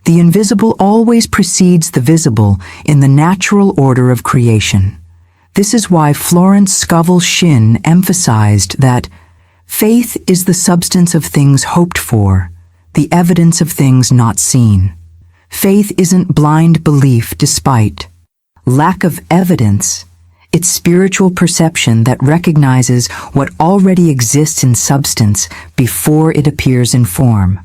The invisible always precedes the visible in the natural order of creation. This is why Florence Scovel Shinn emphasized that faith is the substance of things hoped for, the evidence of things not seen. Faith isn't blind belief despite lack of evidence. It's spiritual perception that recognizes what already exists in substance before it appears in form.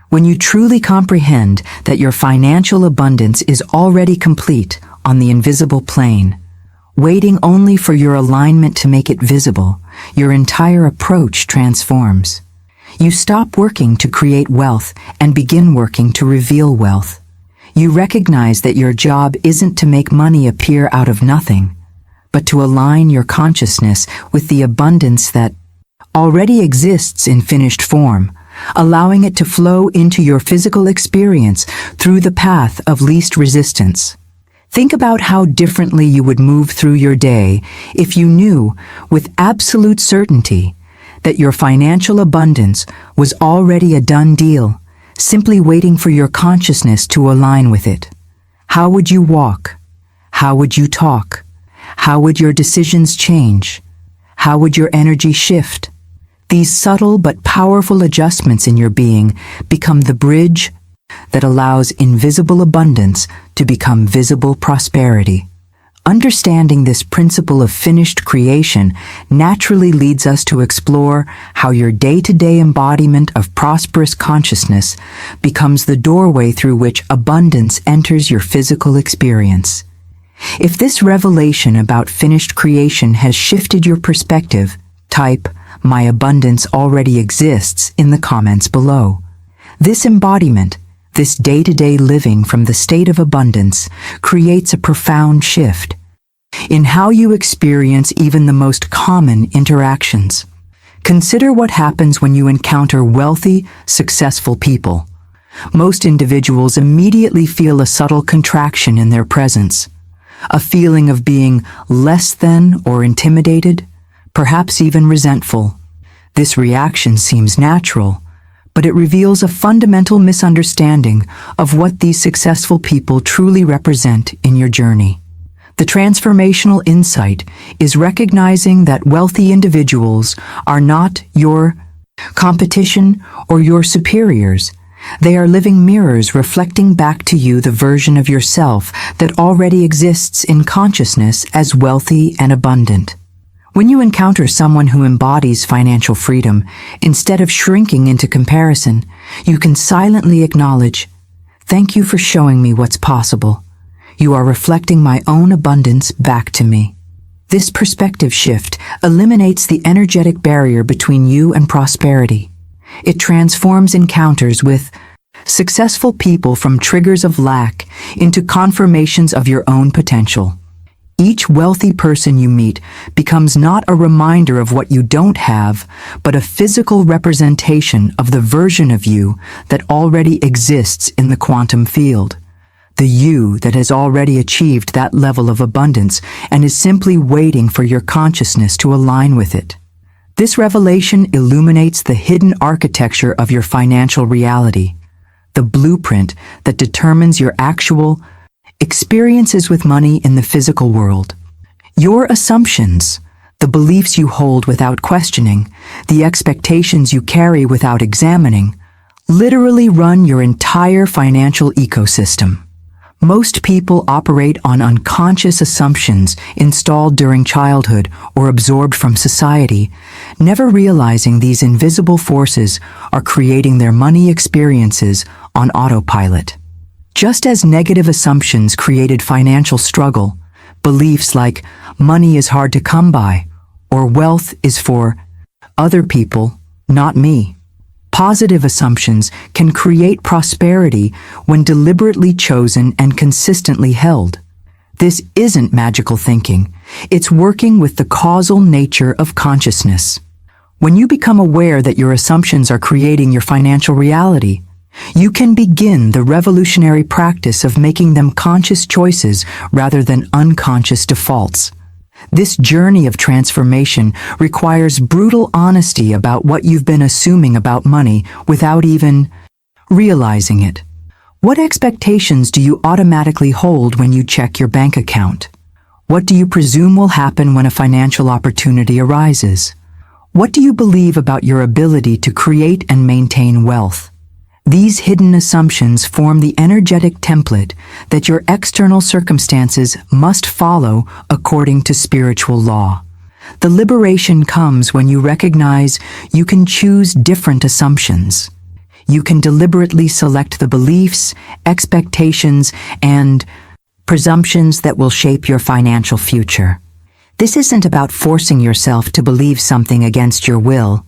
When you truly comprehend that your financial abundance is already complete on the invisible plane, waiting only for your alignment to make it visible, your entire approach transforms. You stop working to create wealth and begin working to reveal wealth. You recognize that your job isn't to make money appear out of nothing, but to align your consciousness with the abundance that already exists in finished form, allowing it to flow into your physical experience through the path of least resistance. Think about how differently you would move through your day if you knew with absolute certainty that your financial abundance was already a done deal, simply waiting for your consciousness to align with it. How would you walk? How would you talk? How would your decisions change? How would your energy shift? These subtle but powerful adjustments in your being become the bridge that allows invisible abundance to become visible prosperity. Understanding this principle of finished creation naturally leads us to explore how your day-to-day embodiment of prosperous consciousness becomes the doorway through which abundance enters your physical experience. If this revelation about finished creation has shifted your perspective, type "My abundance already exists" in the comments below. This embodiment, this day-to-day living from the state of abundance, creates a profound shift in how you experience even the most common interactions. Consider what happens when you encounter wealthy, successful people. Most individuals immediately feel a subtle contraction in their presence, a feeling of being less than or intimidated, perhaps even resentful. This reaction seems natural, but it reveals a fundamental misunderstanding of what these successful people truly represent in your journey. The transformational insight is recognizing that wealthy individuals are not your competition or your superiors. They are living mirrors reflecting back to you the version of yourself that already exists in consciousness as wealthy and abundant. When you encounter someone who embodies financial freedom, instead of shrinking into comparison, you can silently acknowledge, "Thank you for showing me what's possible. You are reflecting my own abundance back to me." This perspective shift eliminates the energetic barrier between you and prosperity. It transforms encounters with successful people from triggers of lack into confirmations of your own potential. Each wealthy person you meet becomes not a reminder of what you don't have, but a physical representation of the version of you that already exists in the quantum field. The you that has already achieved that level of abundance and is simply waiting for your consciousness to align with it. This revelation illuminates the hidden architecture of your financial reality, the blueprint that determines your actual experiences with money in the physical world. Your assumptions, the beliefs you hold without questioning, the expectations you carry without examining, literally run your entire financial ecosystem. Most people operate on unconscious assumptions installed during childhood or absorbed from society, never realizing these invisible forces are creating their money experiences on autopilot. Just as negative assumptions created financial struggle, beliefs like money is hard to come by or wealth is for other people, not me. Positive assumptions can create prosperity when deliberately chosen and consistently held. This isn't magical thinking. It's working with the causal nature of consciousness. When you become aware that your assumptions are creating your financial reality, you can begin the revolutionary practice of making them conscious choices rather than unconscious defaults. This journey of transformation requires brutal honesty about what you've been assuming about money without even realizing it. What expectations do you automatically hold when you check your bank account? What do you presume will happen when a financial opportunity arises? What do you believe about your ability to create and maintain wealth? These hidden assumptions form the energetic template that your external circumstances must follow according to spiritual law. The liberation comes when you recognize you can choose different assumptions. You can deliberately select the beliefs, expectations, and presumptions that will shape your financial future. This isn't about forcing yourself to believe something against your will.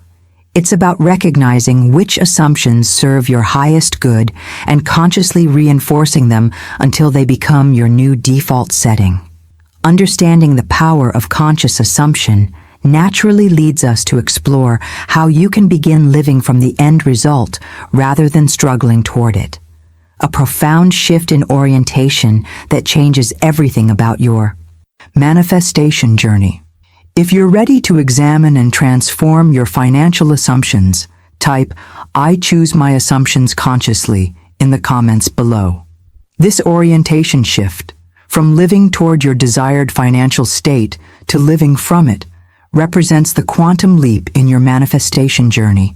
It's about recognizing which assumptions serve your highest good and consciously reinforcing them until they become your new default setting. Understanding the power of conscious assumption naturally leads us to explore how you can begin living from the end result rather than struggling toward it. A profound shift in orientation that changes everything about your manifestation journey. If you're ready to examine and transform your financial assumptions, type "I choose my assumptions consciously" in the comments below. This orientation shift, from living toward your desired financial state to living from it, represents the quantum leap in your manifestation journey.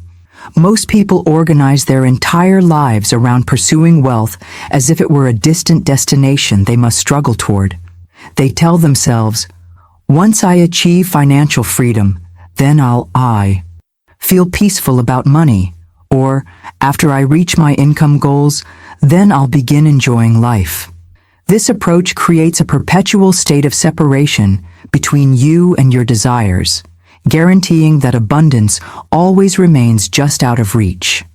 Most people organize their entire lives around pursuing wealth as if it were a distant destination they must struggle toward. They tell themselves, "Once I achieve financial freedom, then I feel peaceful about money," or "After I reach my income goals, then I'll begin enjoying life." This approach creates a perpetual state of separation between you and your desires, guaranteeing that abundance always remains just out of reach.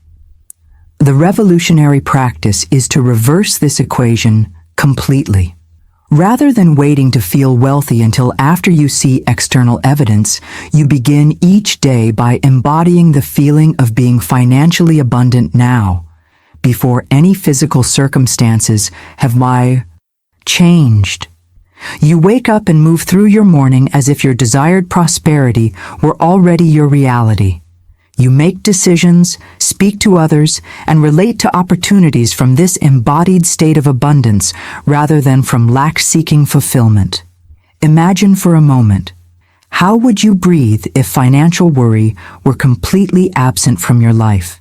The revolutionary practice is to reverse this equation completely. Rather than waiting to feel wealthy until after you see external evidence, you begin each day by embodying the feeling of being financially abundant now, before any physical circumstances have changed. You wake up and move through your morning as if your desired prosperity were already your reality. You make decisions, speak to others, and relate to opportunities from this embodied state of abundance rather than from lack-seeking fulfillment. Imagine for a moment, how would you breathe if financial worry were completely absent from your life?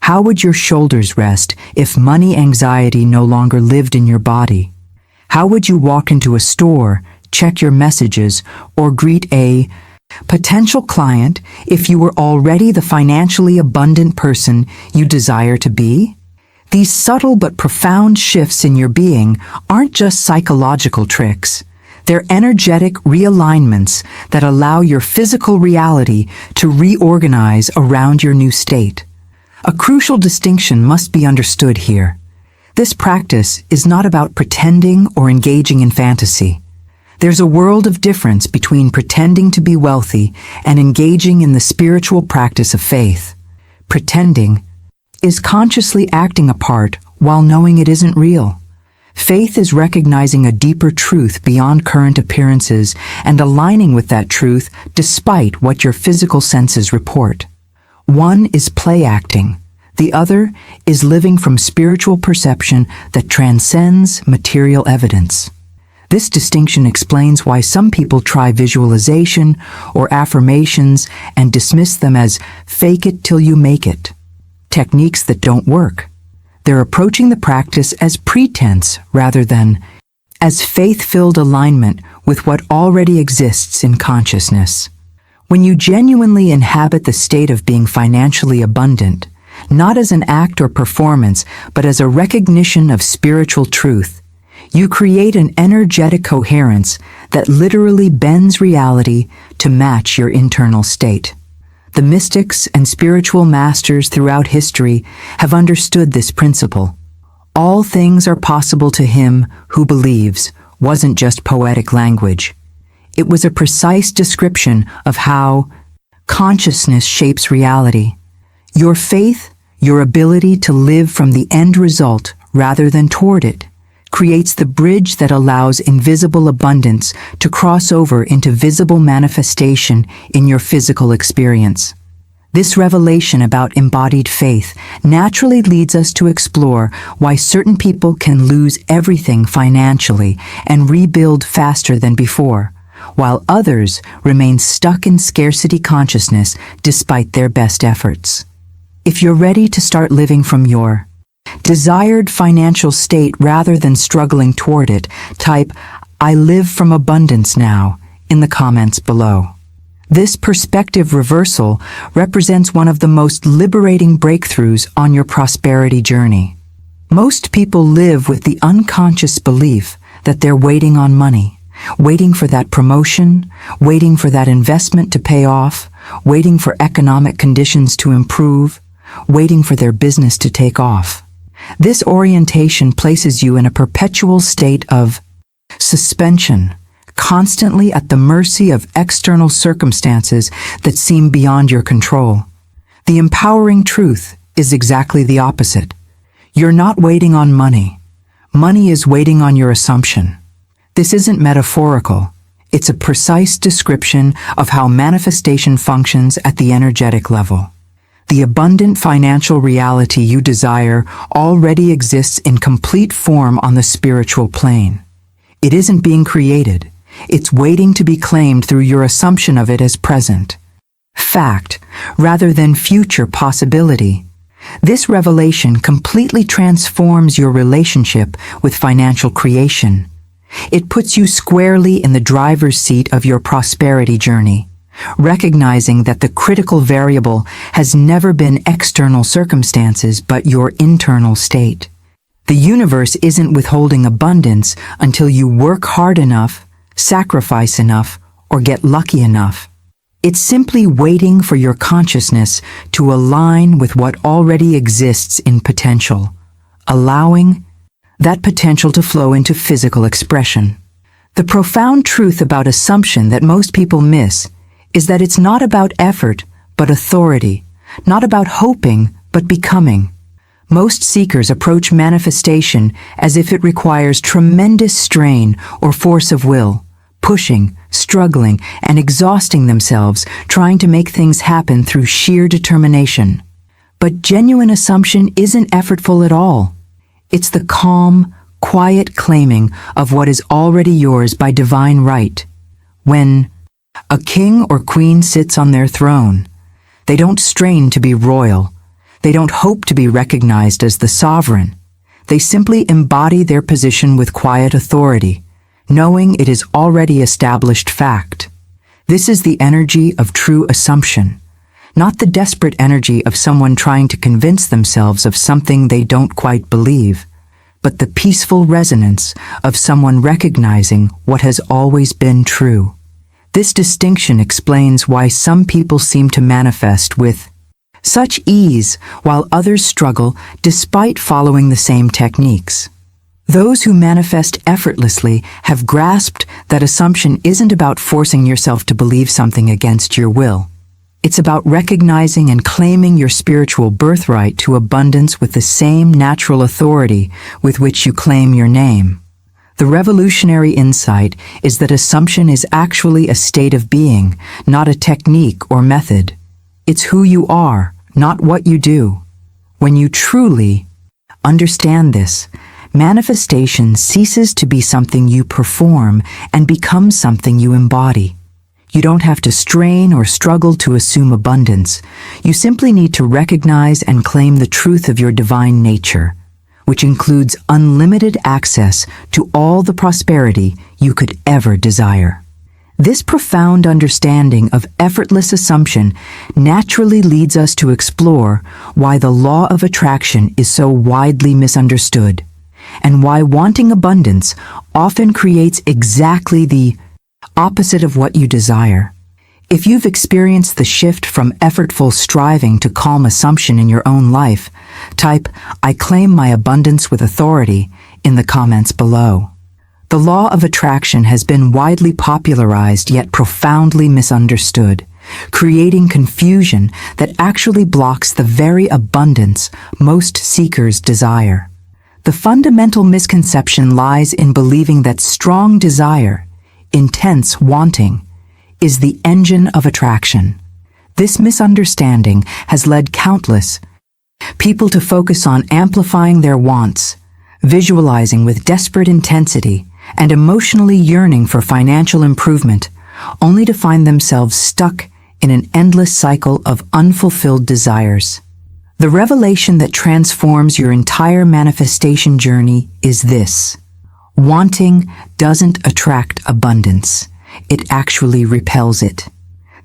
How would your shoulders rest if money anxiety no longer lived in your body? How would you walk into a store, check your messages, or greet a potential client if you were already the financially abundant person you desire to be? These subtle but profound shifts in your being aren't just psychological tricks. They're energetic realignments that allow your physical reality to reorganize around your new state. A crucial distinction must be understood here. This practice is not about pretending or engaging in fantasy. There's a world of difference between pretending to be wealthy and engaging in the spiritual practice of faith. Pretending is consciously acting a part while knowing it isn't real. Faith is recognizing a deeper truth beyond current appearances and aligning with that truth despite what your physical senses report. One is play acting. The other is living from spiritual perception that transcends material evidence. This distinction explains why some people try visualization or affirmations and dismiss them as fake it till you make it, techniques that don't work. They're approaching the practice as pretense rather than as faith-filled alignment with what already exists in consciousness. When you genuinely inhabit the state of being financially abundant, not as an act or performance, but as a recognition of spiritual truth, you create an energetic coherence that literally bends reality to match your internal state. The mystics and spiritual masters throughout history have understood this principle. All things are possible to him who believes wasn't just poetic language. It was a precise description of how consciousness shapes reality. Your faith, your ability to live from the end result rather than toward it, creates the bridge that allows invisible abundance to cross over into visible manifestation in your physical experience. This revelation about embodied faith naturally leads us to explore why certain people can lose everything financially and rebuild faster than before, while others remain stuck in scarcity consciousness despite their best efforts. If you're ready to start living from your desired financial state rather than struggling toward it, type "I live from abundance now" in the comments below. This perspective reversal represents one of the most liberating breakthroughs on your prosperity journey. Most people live with the unconscious belief that they're waiting on money, waiting for that promotion, waiting for that investment to pay off, waiting for economic conditions to improve, waiting for their business to take off. This orientation places you in a perpetual state of suspension, constantly at the mercy of external circumstances that seem beyond your control. The empowering truth is exactly the opposite. You're not waiting on money. Money is waiting on your assumption. This isn't metaphorical. It's a precise description of how manifestation functions at the energetic level. The abundant financial reality you desire already exists in complete form on the spiritual plane. It isn't being created. It's waiting to be claimed through your assumption of it as present. fact, rather than future possibility. This revelation completely transforms your relationship with financial creation. It puts you squarely in the driver's seat of your prosperity journey, recognizing that the critical variable has never been external circumstances but your internal state. The universe isn't withholding abundance until you work hard enough, sacrifice enough, or get lucky enough. It's simply waiting for your consciousness to align with what already exists in potential, allowing that potential to flow into physical expression. The profound truth about assumption that most people miss is that it's not about effort, but authority, not about hoping, but becoming. Most seekers approach manifestation as if it requires tremendous strain or force of will, pushing, struggling, and exhausting themselves trying to make things happen through sheer determination. But genuine assumption isn't effortful at all. It's the calm, quiet claiming of what is already yours by divine right. When a king or queen sits on their throne, they don't strain to be royal. They don't hope to be recognized as the sovereign. They simply embody their position with quiet authority, knowing it is already established fact. This is the energy of true assumption, not the desperate energy of someone trying to convince themselves of something they don't quite believe, but the peaceful resonance of someone recognizing what has always been true. This distinction explains why some people seem to manifest with such ease while others struggle despite following the same techniques. Those who manifest effortlessly have grasped that assumption isn't about forcing yourself to believe something against your will. It's about recognizing and claiming your spiritual birthright to abundance with the same natural authority with which you claim your name. The revolutionary insight is that assumption is actually a state of being, not a technique or method. It's who you are, not what you do. When you truly understand this, manifestation ceases to be something you perform and becomes something you embody. You don't have to strain or struggle to assume abundance. You simply need to recognize and claim the truth of your divine nature, which includes unlimited access to all the prosperity you could ever desire. This profound understanding of effortless assumption naturally leads us to explore why the law of attraction is so widely misunderstood, and why wanting abundance often creates exactly the opposite of what you desire. If you've experienced the shift from effortful striving to calm assumption in your own life, type "I claim my abundance with authority" in the comments below. The law of attraction has been widely popularized yet profoundly misunderstood, creating confusion that actually blocks the very abundance most seekers desire. The fundamental misconception lies in believing that strong desire, intense wanting, is the engine of attraction. This misunderstanding has led countless people to focus on amplifying their wants, visualizing with desperate intensity, and emotionally yearning for financial improvement, only to find themselves stuck in an endless cycle of unfulfilled desires. The revelation that transforms your entire manifestation journey is this: wanting doesn't attract abundance. It actually repels it.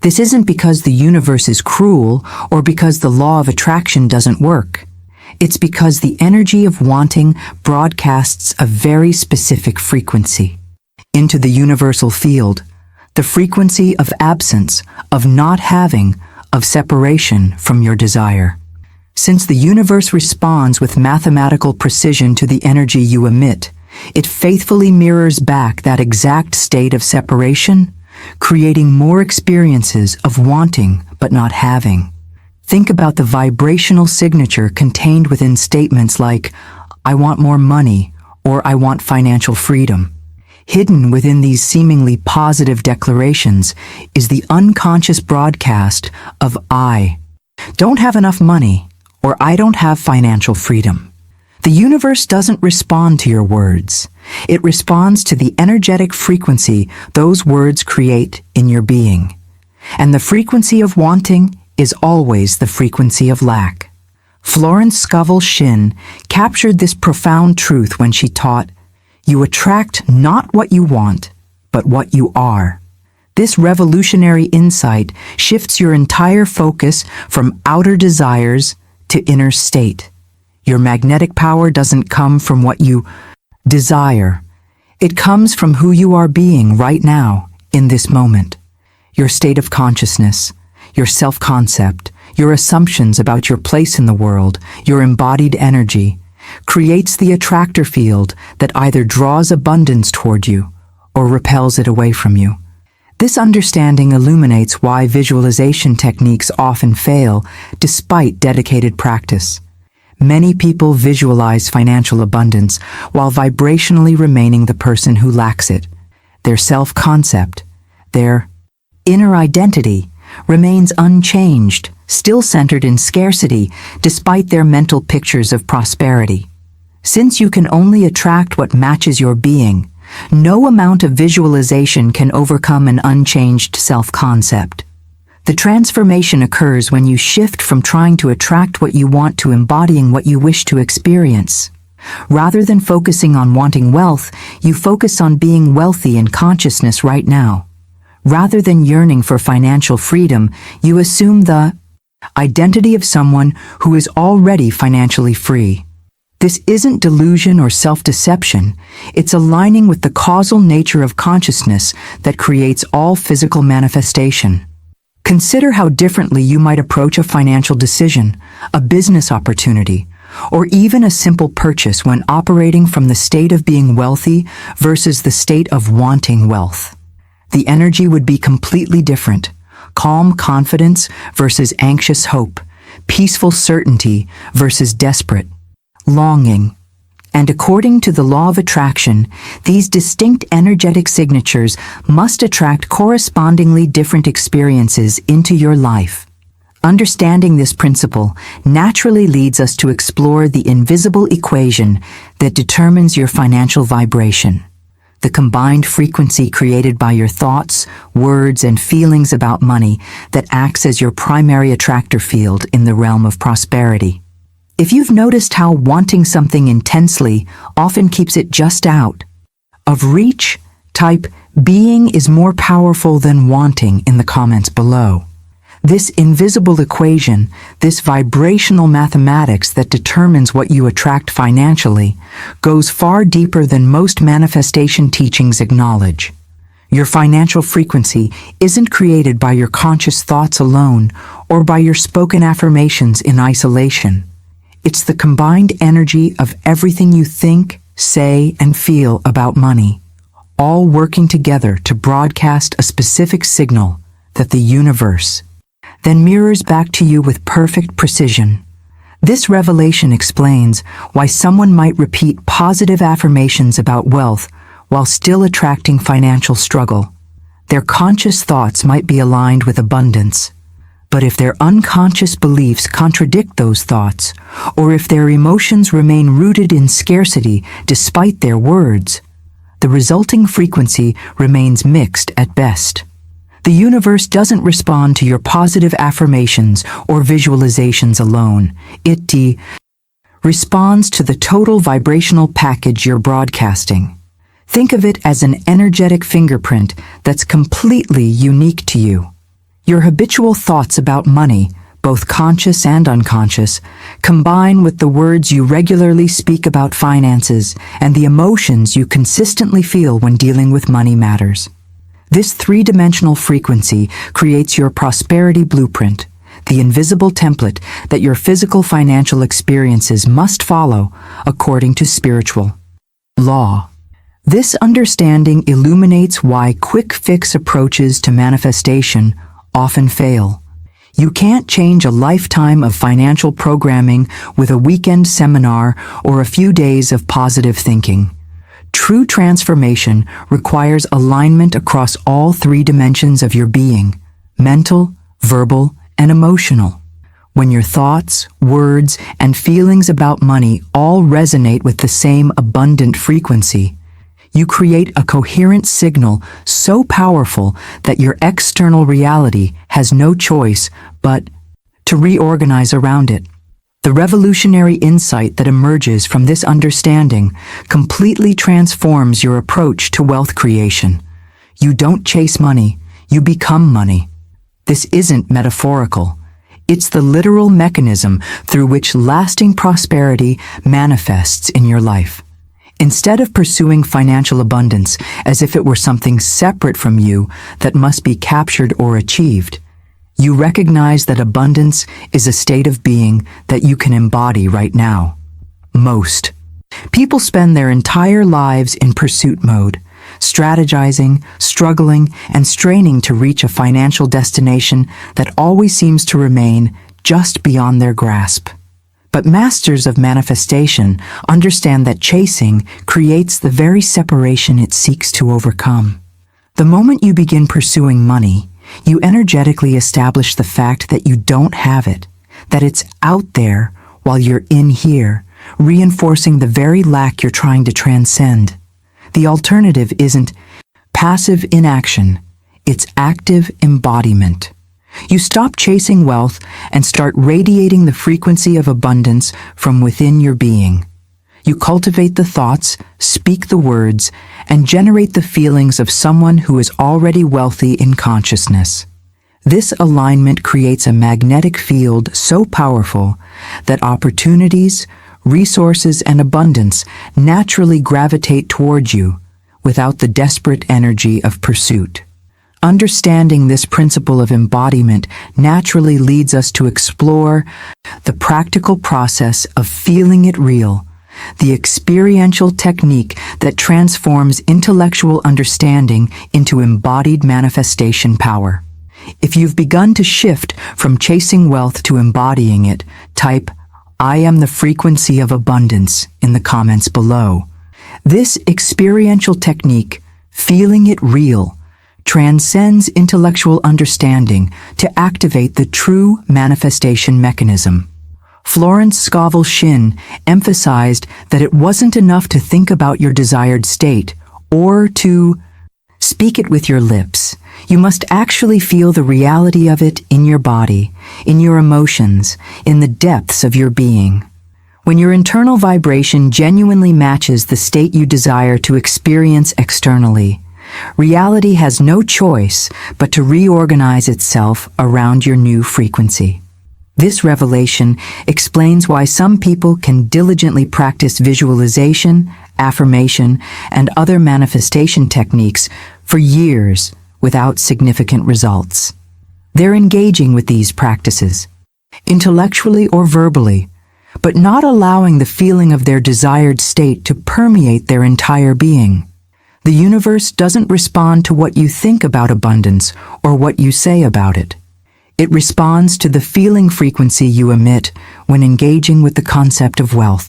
This isn't because the universe is cruel or because the law of attraction doesn't work. It's because the energy of wanting broadcasts a very specific frequency into the universal field, the frequency of absence, of not having, of separation from your desire. Since the universe responds with mathematical precision to the energy you emit, it faithfully mirrors back that exact state of separation, creating more experiences of wanting but not having. Think about the vibrational signature contained within statements like, "I want more money," or "I want financial freedom." Hidden within these seemingly positive declarations is the unconscious broadcast of "I don't have enough money," or "I don't have financial freedom." The universe doesn't respond to your words. It responds to the energetic frequency those words create in your being. And the frequency of wanting is always the frequency of lack. Florence Scovel Shinn captured this profound truth when she taught, "You attract not what you want, but what you are." This revolutionary insight shifts your entire focus from outer desires to inner state. Your magnetic power doesn't come from what you desire. It comes from who you are being right now, in this moment. Your state of consciousness, your self-concept, your assumptions about your place in the world, your embodied energy, creates the attractor field that either draws abundance toward you or repels it away from you. This understanding illuminates why visualization techniques often fail despite dedicated practice. Many people visualize financial abundance while vibrationally remaining the person who lacks it. Their self-concept, their inner identity, remains unchanged, still centered in scarcity despite their mental pictures of prosperity. Since you can only attract what matches your being, no amount of visualization can overcome an unchanged self-concept. The transformation occurs when you shift from trying to attract what you want to embodying what you wish to experience. Rather than focusing on wanting wealth, you focus on being wealthy in consciousness right now. Rather than yearning for financial freedom, you assume the identity of someone who is already financially free. This isn't delusion or self-deception. It's aligning with the causal nature of consciousness that creates all physical manifestation. Consider how differently you might approach a financial decision, a business opportunity, or even a simple purchase when operating from the state of being wealthy versus the state of wanting wealth. The energy would be completely different. Calm confidence versus anxious hope, peaceful certainty versus desperate longing. And according to the law of attraction, these distinct energetic signatures must attract correspondingly different experiences into your life. Understanding this principle naturally leads us to explore the invisible equation that determines your financial vibration. The combined frequency created by your thoughts, words, and feelings about money that acts as your primary attractor field in the realm of prosperity. If you've noticed how wanting something intensely often keeps it just out of reach, type "being is more powerful than wanting" in the comments below. This invisible equation, this vibrational mathematics that determines what you attract financially, goes far deeper than most manifestation teachings acknowledge. Your financial frequency isn't created by your conscious thoughts alone or by your spoken affirmations in isolation. It's the combined energy of everything you think, say, and feel about money, all working together to broadcast a specific signal that the universe then mirrors back to you with perfect precision. This revelation explains why someone might repeat positive affirmations about wealth while still attracting financial struggle. Their conscious thoughts might be aligned with abundance, but if their unconscious beliefs contradict those thoughts, or if their emotions remain rooted in scarcity despite their words, the resulting frequency remains mixed at best. The universe doesn't respond to your positive affirmations or visualizations alone. It responds to the total vibrational package you're broadcasting. Think of it as an energetic fingerprint that's completely unique to you. Your habitual thoughts about money, both conscious and unconscious, combine with the words you regularly speak about finances and the emotions you consistently feel when dealing with money matters. This three-dimensional frequency creates your prosperity blueprint, the invisible template that your physical financial experiences must follow according to spiritual law. This understanding illuminates why quick-fix approaches to manifestation often fail. You can't change a lifetime of financial programming with a weekend seminar or a few days of positive thinking. True transformation requires alignment across all three dimensions of your being: mental, verbal, and emotional. When your thoughts, words, and feelings about money all resonate with the same abundant frequency, You create a coherent signal so powerful that your external reality has no choice but to reorganize around it. The revolutionary insight that emerges from this understanding completely transforms your approach to wealth creation. You don't chase money, you become money. This isn't metaphorical. It's the literal mechanism through which lasting prosperity manifests in your life. Instead of pursuing financial abundance as if it were something separate from you that must be captured or achieved, you recognize that abundance is a state of being that you can embody right now. Most people spend their entire lives in pursuit mode, strategizing, struggling, and straining to reach a financial destination that always seems to remain just beyond their grasp. But masters of manifestation understand that chasing creates the very separation it seeks to overcome. The moment you begin pursuing money, you energetically establish the fact that you don't have it, that it's out there while you're in here, reinforcing the very lack you're trying to transcend. The alternative isn't passive inaction, it's active embodiment. You stop chasing wealth and start radiating the frequency of abundance from within your being. You cultivate the thoughts, speak the words, and generate the feelings of someone who is already wealthy in consciousness. This alignment creates a magnetic field so powerful that opportunities, resources, and abundance naturally gravitate towards you without the desperate energy of pursuit. Understanding this principle of embodiment naturally leads us to explore the practical process of feeling it real, the experiential technique that transforms intellectual understanding into embodied manifestation power. If you've begun to shift from chasing wealth to embodying it, type "I am the frequency of abundance" in the comments below. This experiential technique, feeling it real, transcends intellectual understanding to activate the true manifestation mechanism. Florence Scovel Shinn emphasized that it wasn't enough to think about your desired state or to speak it with your lips. You must actually feel the reality of it in your body, in your emotions, in the depths of your being. When your internal vibration genuinely matches the state you desire to experience externally, reality has no choice but to reorganize itself around your new frequency. This revelation explains why some people can diligently practice visualization, affirmation, and other manifestation techniques for years without significant results. They're engaging with these practices, intellectually or verbally, but not allowing the feeling of their desired state to permeate their entire being. The universe doesn't respond to what you think about abundance or what you say about it. It responds to the feeling frequency you emit when engaging with the concept of wealth.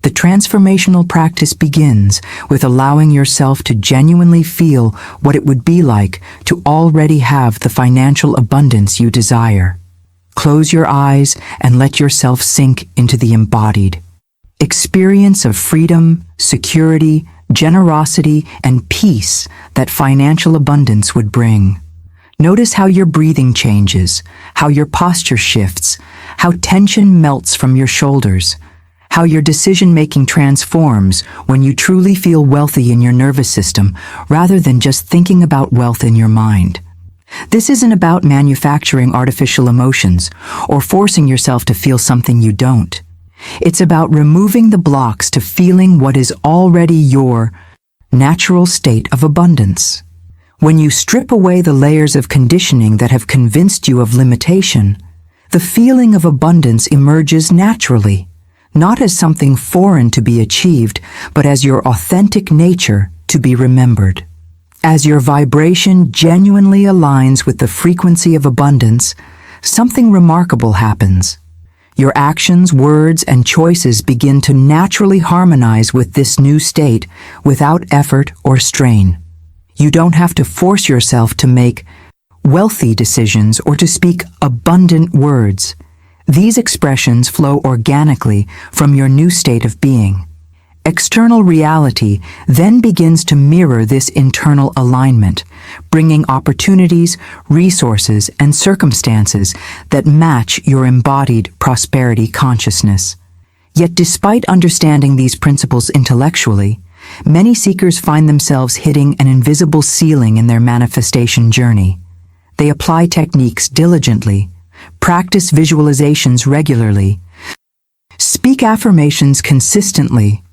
The transformational practice begins with allowing yourself to genuinely feel what it would be like to already have the financial abundance you desire. Close your eyes and let yourself sink into the embodied experience of freedom, security, generosity, and peace that financial abundance would bring. Notice how your breathing changes, how your posture shifts, how tension melts from your shoulders, how your decision-making transforms when you truly feel wealthy in your nervous system rather than just thinking about wealth in your mind. This isn't about manufacturing artificial emotions or forcing yourself to feel something you don't. It's about removing the blocks to feeling what is already your natural state of abundance. When you strip away the layers of conditioning that have convinced you of limitation, the feeling of abundance emerges naturally, not as something foreign to be achieved, but as your authentic nature to be remembered. As your vibration genuinely aligns with the frequency of abundance, something remarkable happens. Your actions, words, and choices begin to naturally harmonize with this new state without effort or strain. You don't have to force yourself to make wealthy decisions or to speak abundant words. These expressions flow organically from your new state of being. External reality then begins to mirror this internal alignment, bringing opportunities, resources, and circumstances that match your embodied prosperity consciousness. Yet despite understanding these principles intellectually, many seekers find themselves hitting an invisible ceiling in their manifestation journey. They apply techniques diligently, practice visualizations regularly, speak affirmations consistently,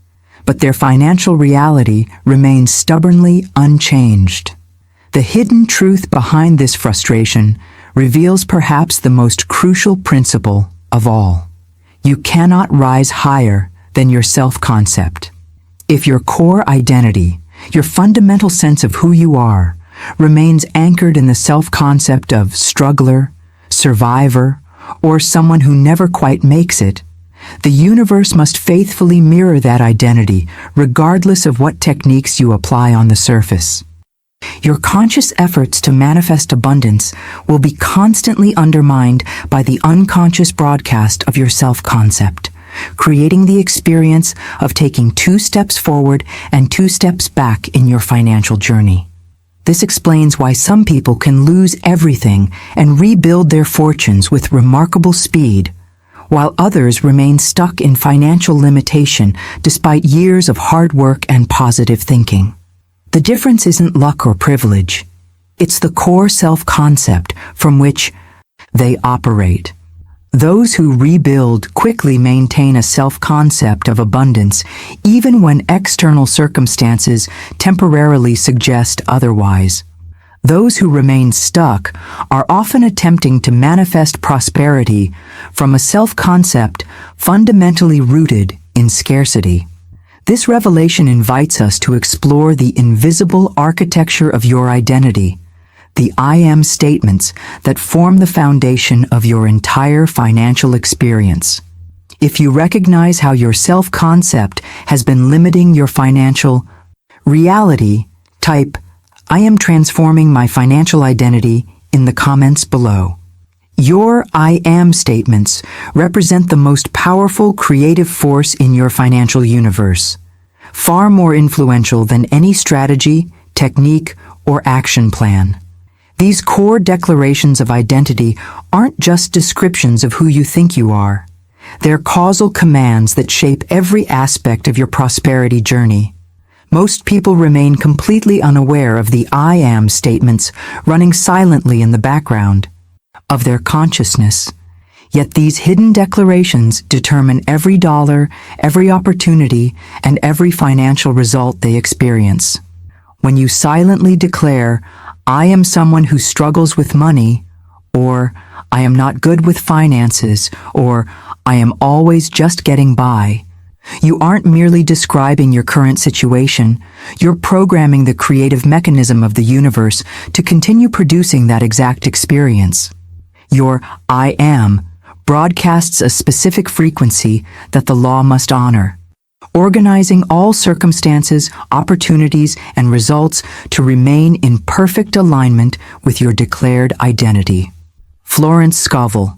but their financial reality remains stubbornly unchanged. The hidden truth behind this frustration reveals perhaps the most crucial principle of all. You cannot rise higher than your self-concept. If your core identity, your fundamental sense of who you are, remains anchored in the self-concept of struggler, survivor, or someone who never quite makes it, the universe must faithfully mirror that identity, regardless of what techniques you apply on the surface. Your conscious efforts to manifest abundance will be constantly undermined by the unconscious broadcast of your self-concept, creating the experience of taking 2 steps forward and 2 steps back in your financial journey. This explains why some people can lose everything and rebuild their fortunes with remarkable speed, while others remain stuck in financial limitation despite years of hard work and positive thinking. The difference isn't luck or privilege. It's the core self-concept from which they operate. Those who rebuild quickly maintain a self-concept of abundance even when external circumstances temporarily suggest otherwise. Those who remain stuck are often attempting to manifest prosperity from a self-concept fundamentally rooted in scarcity. This revelation invites us to explore the invisible architecture of your identity, the I am statements that form the foundation of your entire financial experience. If you recognize how your self-concept has been limiting your financial reality, type, "I am transforming my financial identity" in the comments below. Your I am statements represent the most powerful creative force in your financial universe, far more influential than any strategy, technique, or action plan. These core declarations of identity aren't just descriptions of who you think you are. They're causal commands that shape every aspect of your prosperity journey. Most people remain completely unaware of the I am statements running silently in the background of their consciousness. Yet these hidden declarations determine every dollar, every opportunity, and every financial result they experience. When you silently declare, "I am someone who struggles with money," or "I am not good with finances," or "I am always just getting by," you aren't merely describing your current situation, you're programming the creative mechanism of the universe to continue producing that exact experience. Your I am broadcasts a specific frequency that the law must honor, organizing all circumstances, opportunities, and results to remain in perfect alignment with your declared identity. Florence Scovel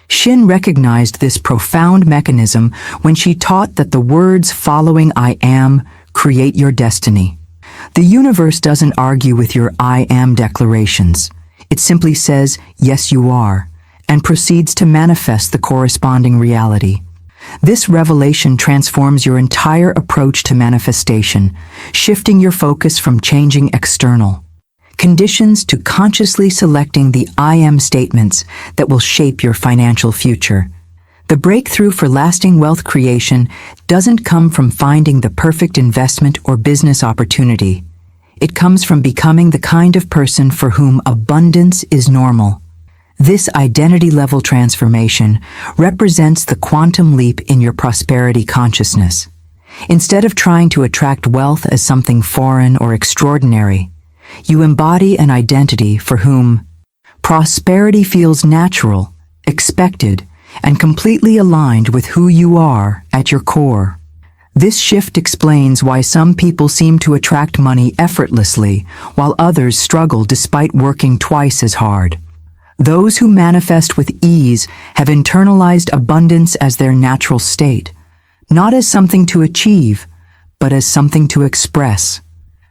Shinn recognized this profound mechanism when she taught that the words following "I am" create your destiny. The universe doesn't argue with your "I am" declarations. It simply says, "Yes, you are," and proceeds to manifest the corresponding reality. This revelation transforms your entire approach to manifestation, shifting your focus from changing external conditions to consciously selecting the I am statements that will shape your financial future. The breakthrough for lasting wealth creation doesn't come from finding the perfect investment or business opportunity. It comes from becoming the kind of person for whom abundance is normal. This identity-level transformation represents the quantum leap in your prosperity consciousness. Instead of trying to attract wealth as something foreign or extraordinary, you embody an identity for whom prosperity feels natural, expected, and completely aligned with who you are at your core. This shift explains why some people seem to attract money effortlessly, while others struggle despite working twice as hard. Those who manifest with ease have internalized abundance as their natural state, not as something to achieve, but as something to express.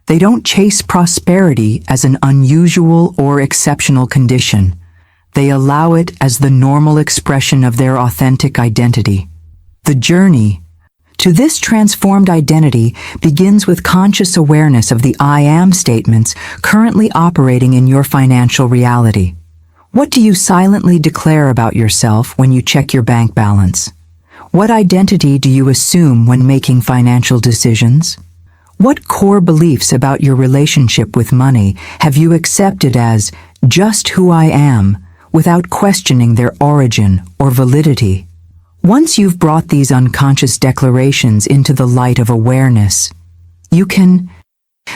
They don't chase prosperity as an unusual or exceptional condition. They allow it as the normal expression of their authentic identity. The journey to this transformed identity begins with conscious awareness of the I am statements currently operating in your financial reality. What do you silently declare about yourself when you check your bank balance? What identity do you assume when making financial decisions? What core beliefs about your relationship with money have you accepted as just who I am without questioning their origin or validity? Once you've brought these unconscious declarations into the light of awareness, you can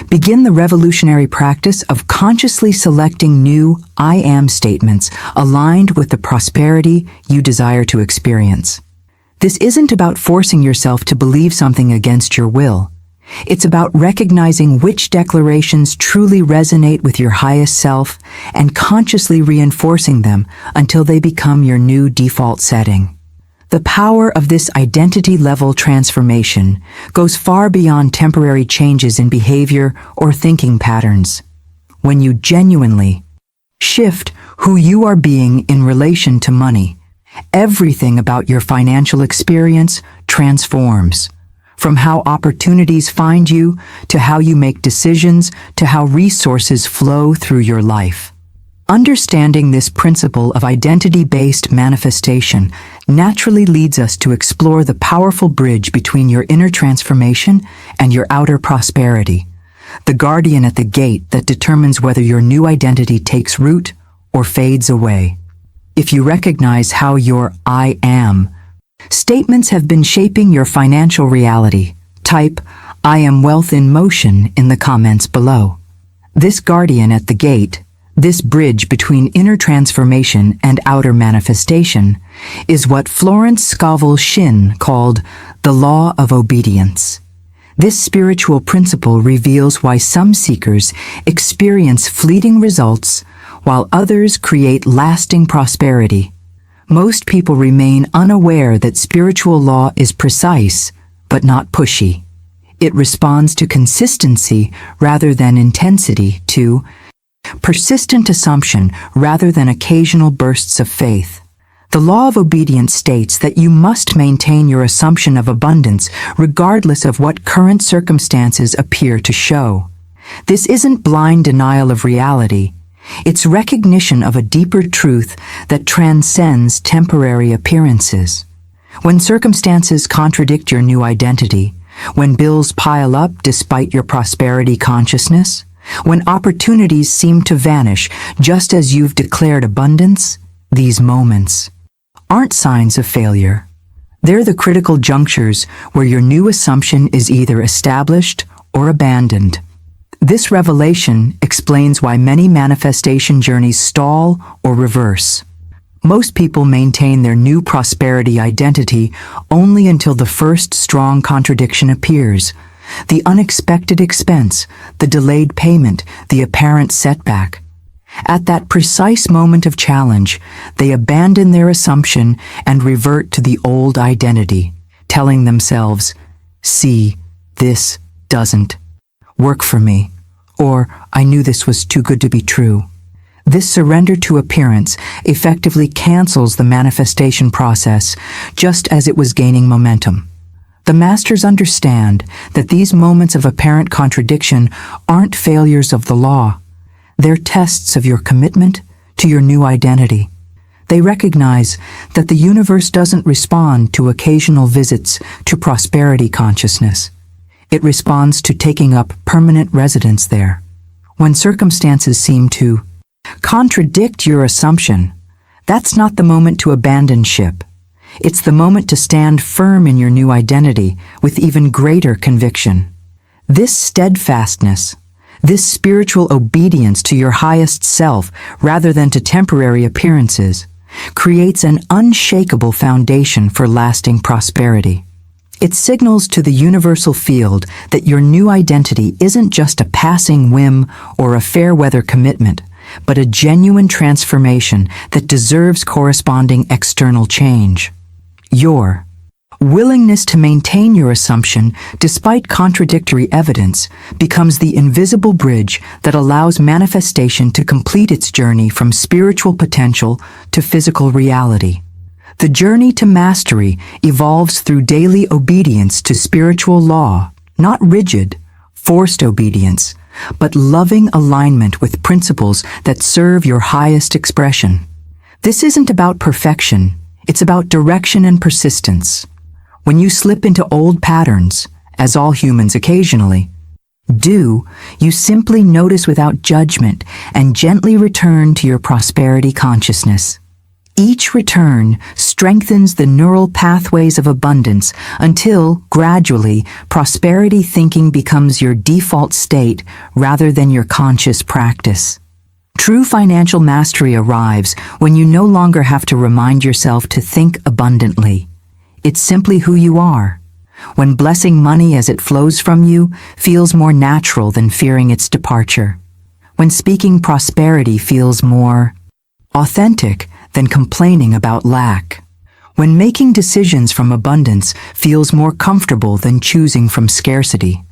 begin the revolutionary practice of consciously selecting new I am statements aligned with the prosperity you desire to experience. This isn't about forcing yourself to believe something against your will. It's about recognizing which declarations truly resonate with your highest self and consciously reinforcing them until they become your new default setting. The power of this identity-level transformation goes far beyond temporary changes in behavior or thinking patterns. When you genuinely shift who you are being in relation to money, everything about your financial experience transforms. From how opportunities find you, to how you make decisions, to how resources flow through your life. Understanding this principle of identity-based manifestation naturally leads us to explore the powerful bridge between your inner transformation and your outer prosperity, the guardian at the gate that determines whether your new identity takes root or fades away. If you recognize how your I am statements have been shaping your financial reality, type I am wealth in motion in the comments below. This guardian at the gate, this bridge between inner transformation and outer manifestation, is what Florence Scovel Shinn called the law of obedience. This spiritual principle reveals why some seekers experience fleeting results while others create lasting prosperity. Most people remain unaware that spiritual law is precise, but not pushy. It responds to consistency rather than intensity, to persistent assumption rather than occasional bursts of faith. The law of obedience states that you must maintain your assumption of abundance regardless of what current circumstances appear to show. This isn't blind denial of reality. It's recognition of a deeper truth that transcends temporary appearances. When circumstances contradict your new identity, when bills pile up despite your prosperity consciousness, when opportunities seem to vanish just as you've declared abundance, these moments aren't signs of failure. They're the critical junctures where your new assumption is either established or abandoned. This revelation explains why many manifestation journeys stall or reverse. Most people maintain their new prosperity identity only until the first strong contradiction appears. The unexpected expense, the delayed payment, the apparent setback. At that precise moment of challenge, they abandon their assumption and revert to the old identity, telling themselves, "See, this doesn't work for me," or "I knew this was too good to be true." This surrender to appearance effectively cancels the manifestation process just as it was gaining momentum. The masters understand that these moments of apparent contradiction aren't failures of the law. They're tests of your commitment to your new identity. They recognize that the universe doesn't respond to occasional visits to prosperity consciousness. It responds to taking up permanent residence there. When circumstances seem to contradict your assumption, that's not the moment to abandon ship. It's the moment to stand firm in your new identity with even greater conviction. This steadfastness, this spiritual obedience to your highest self rather than to temporary appearances, creates an unshakable foundation for lasting prosperity. It signals to the universal field that your new identity isn't just a passing whim or a fair-weather commitment, but a genuine transformation that deserves corresponding external change. Your Willingness to maintain your assumption, despite contradictory evidence, becomes the invisible bridge that allows manifestation to complete its journey from spiritual potential to physical reality. The journey to mastery evolves through daily obedience to spiritual law, not rigid, forced obedience, but loving alignment with principles that serve your highest expression. This isn't about perfection, it's about direction and persistence. When you slip into old patterns, as all humans occasionally do, you simply notice without judgment and gently return to your prosperity consciousness. Each return strengthens the neural pathways of abundance until, gradually, prosperity thinking becomes your default state rather than your conscious practice. True financial mastery arrives when you no longer have to remind yourself to think abundantly. It's simply who you are. When blessing money as it flows from you feels more natural than fearing its departure. When speaking prosperity feels more authentic than complaining about lack. When making decisions from abundance feels more comfortable than choosing from scarcity.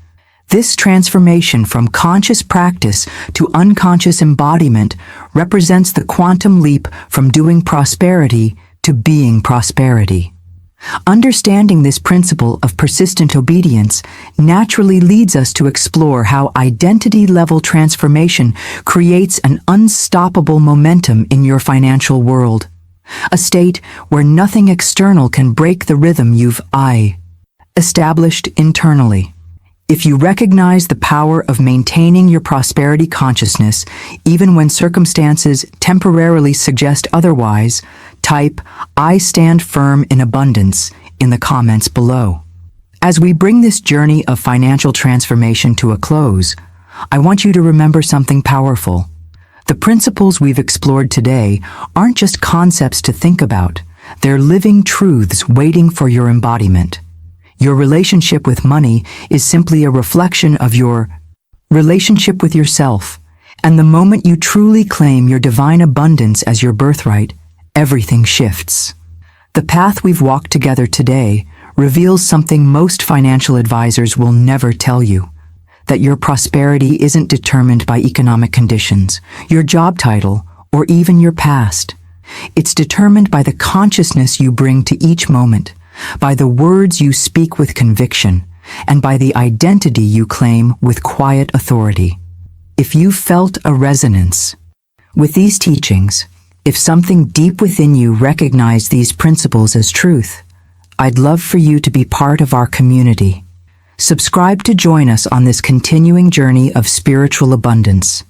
This transformation from conscious practice to unconscious embodiment represents the quantum leap from doing prosperity to being prosperity. Understanding this principle of persistent obedience naturally leads us to explore how identity-level transformation creates an unstoppable momentum in your financial world. A state where nothing external can break the rhythm you've established internally. If you recognize the power of maintaining your prosperity consciousness, even when circumstances temporarily suggest otherwise, type "I stand firm in abundance" in the comments below. As we bring this journey of financial transformation to a close, I want you to remember something powerful. The principles we've explored today aren't just concepts to think about, they're living truths waiting for your embodiment. Your relationship with money is simply a reflection of your relationship with yourself, and the moment you truly claim your divine abundance as your birthright, everything shifts. The path we've walked together today reveals something most financial advisors will never tell you. That your prosperity isn't determined by economic conditions, your job title, or even your past. It's determined by the consciousness you bring to each moment, by the words you speak with conviction, and by the identity you claim with quiet authority. If you felt a resonance with these teachings, if something deep within you recognized these principles as truth, I'd love for you to be part of our community. Subscribe to join us on this continuing journey of spiritual abundance.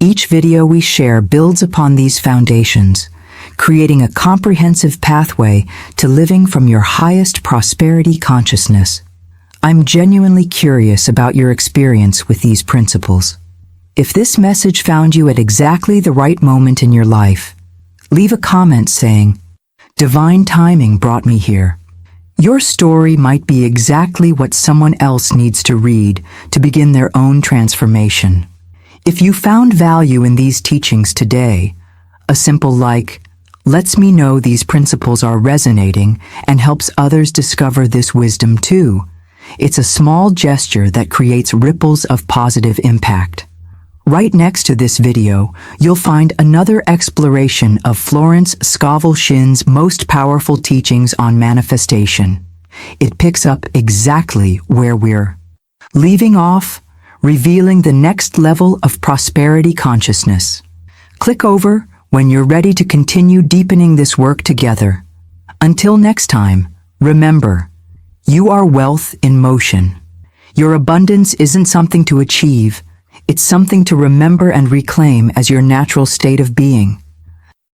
Each video we share builds upon these foundations, creating a comprehensive pathway to living from your highest prosperity consciousness. I'm genuinely curious about your experience with these principles. If this message found you at exactly the right moment in your life, leave a comment saying, "Divine timing brought me here." Your story might be exactly what someone else needs to read to begin their own transformation. If you found value in these teachings today, a simple like lets me know these principles are resonating and helps others discover this wisdom too. It's a small gesture that creates ripples of positive impact. Right next to this video, you'll find another exploration of Florence Scovel Shinn's most powerful teachings on manifestation. It picks up exactly where we're leaving off, revealing the next level of prosperity consciousness. Click over when you're ready to continue deepening this work together. Until next time, remember, you are wealth in motion. Your abundance isn't something to achieve, it's something to remember and reclaim as your natural state of being.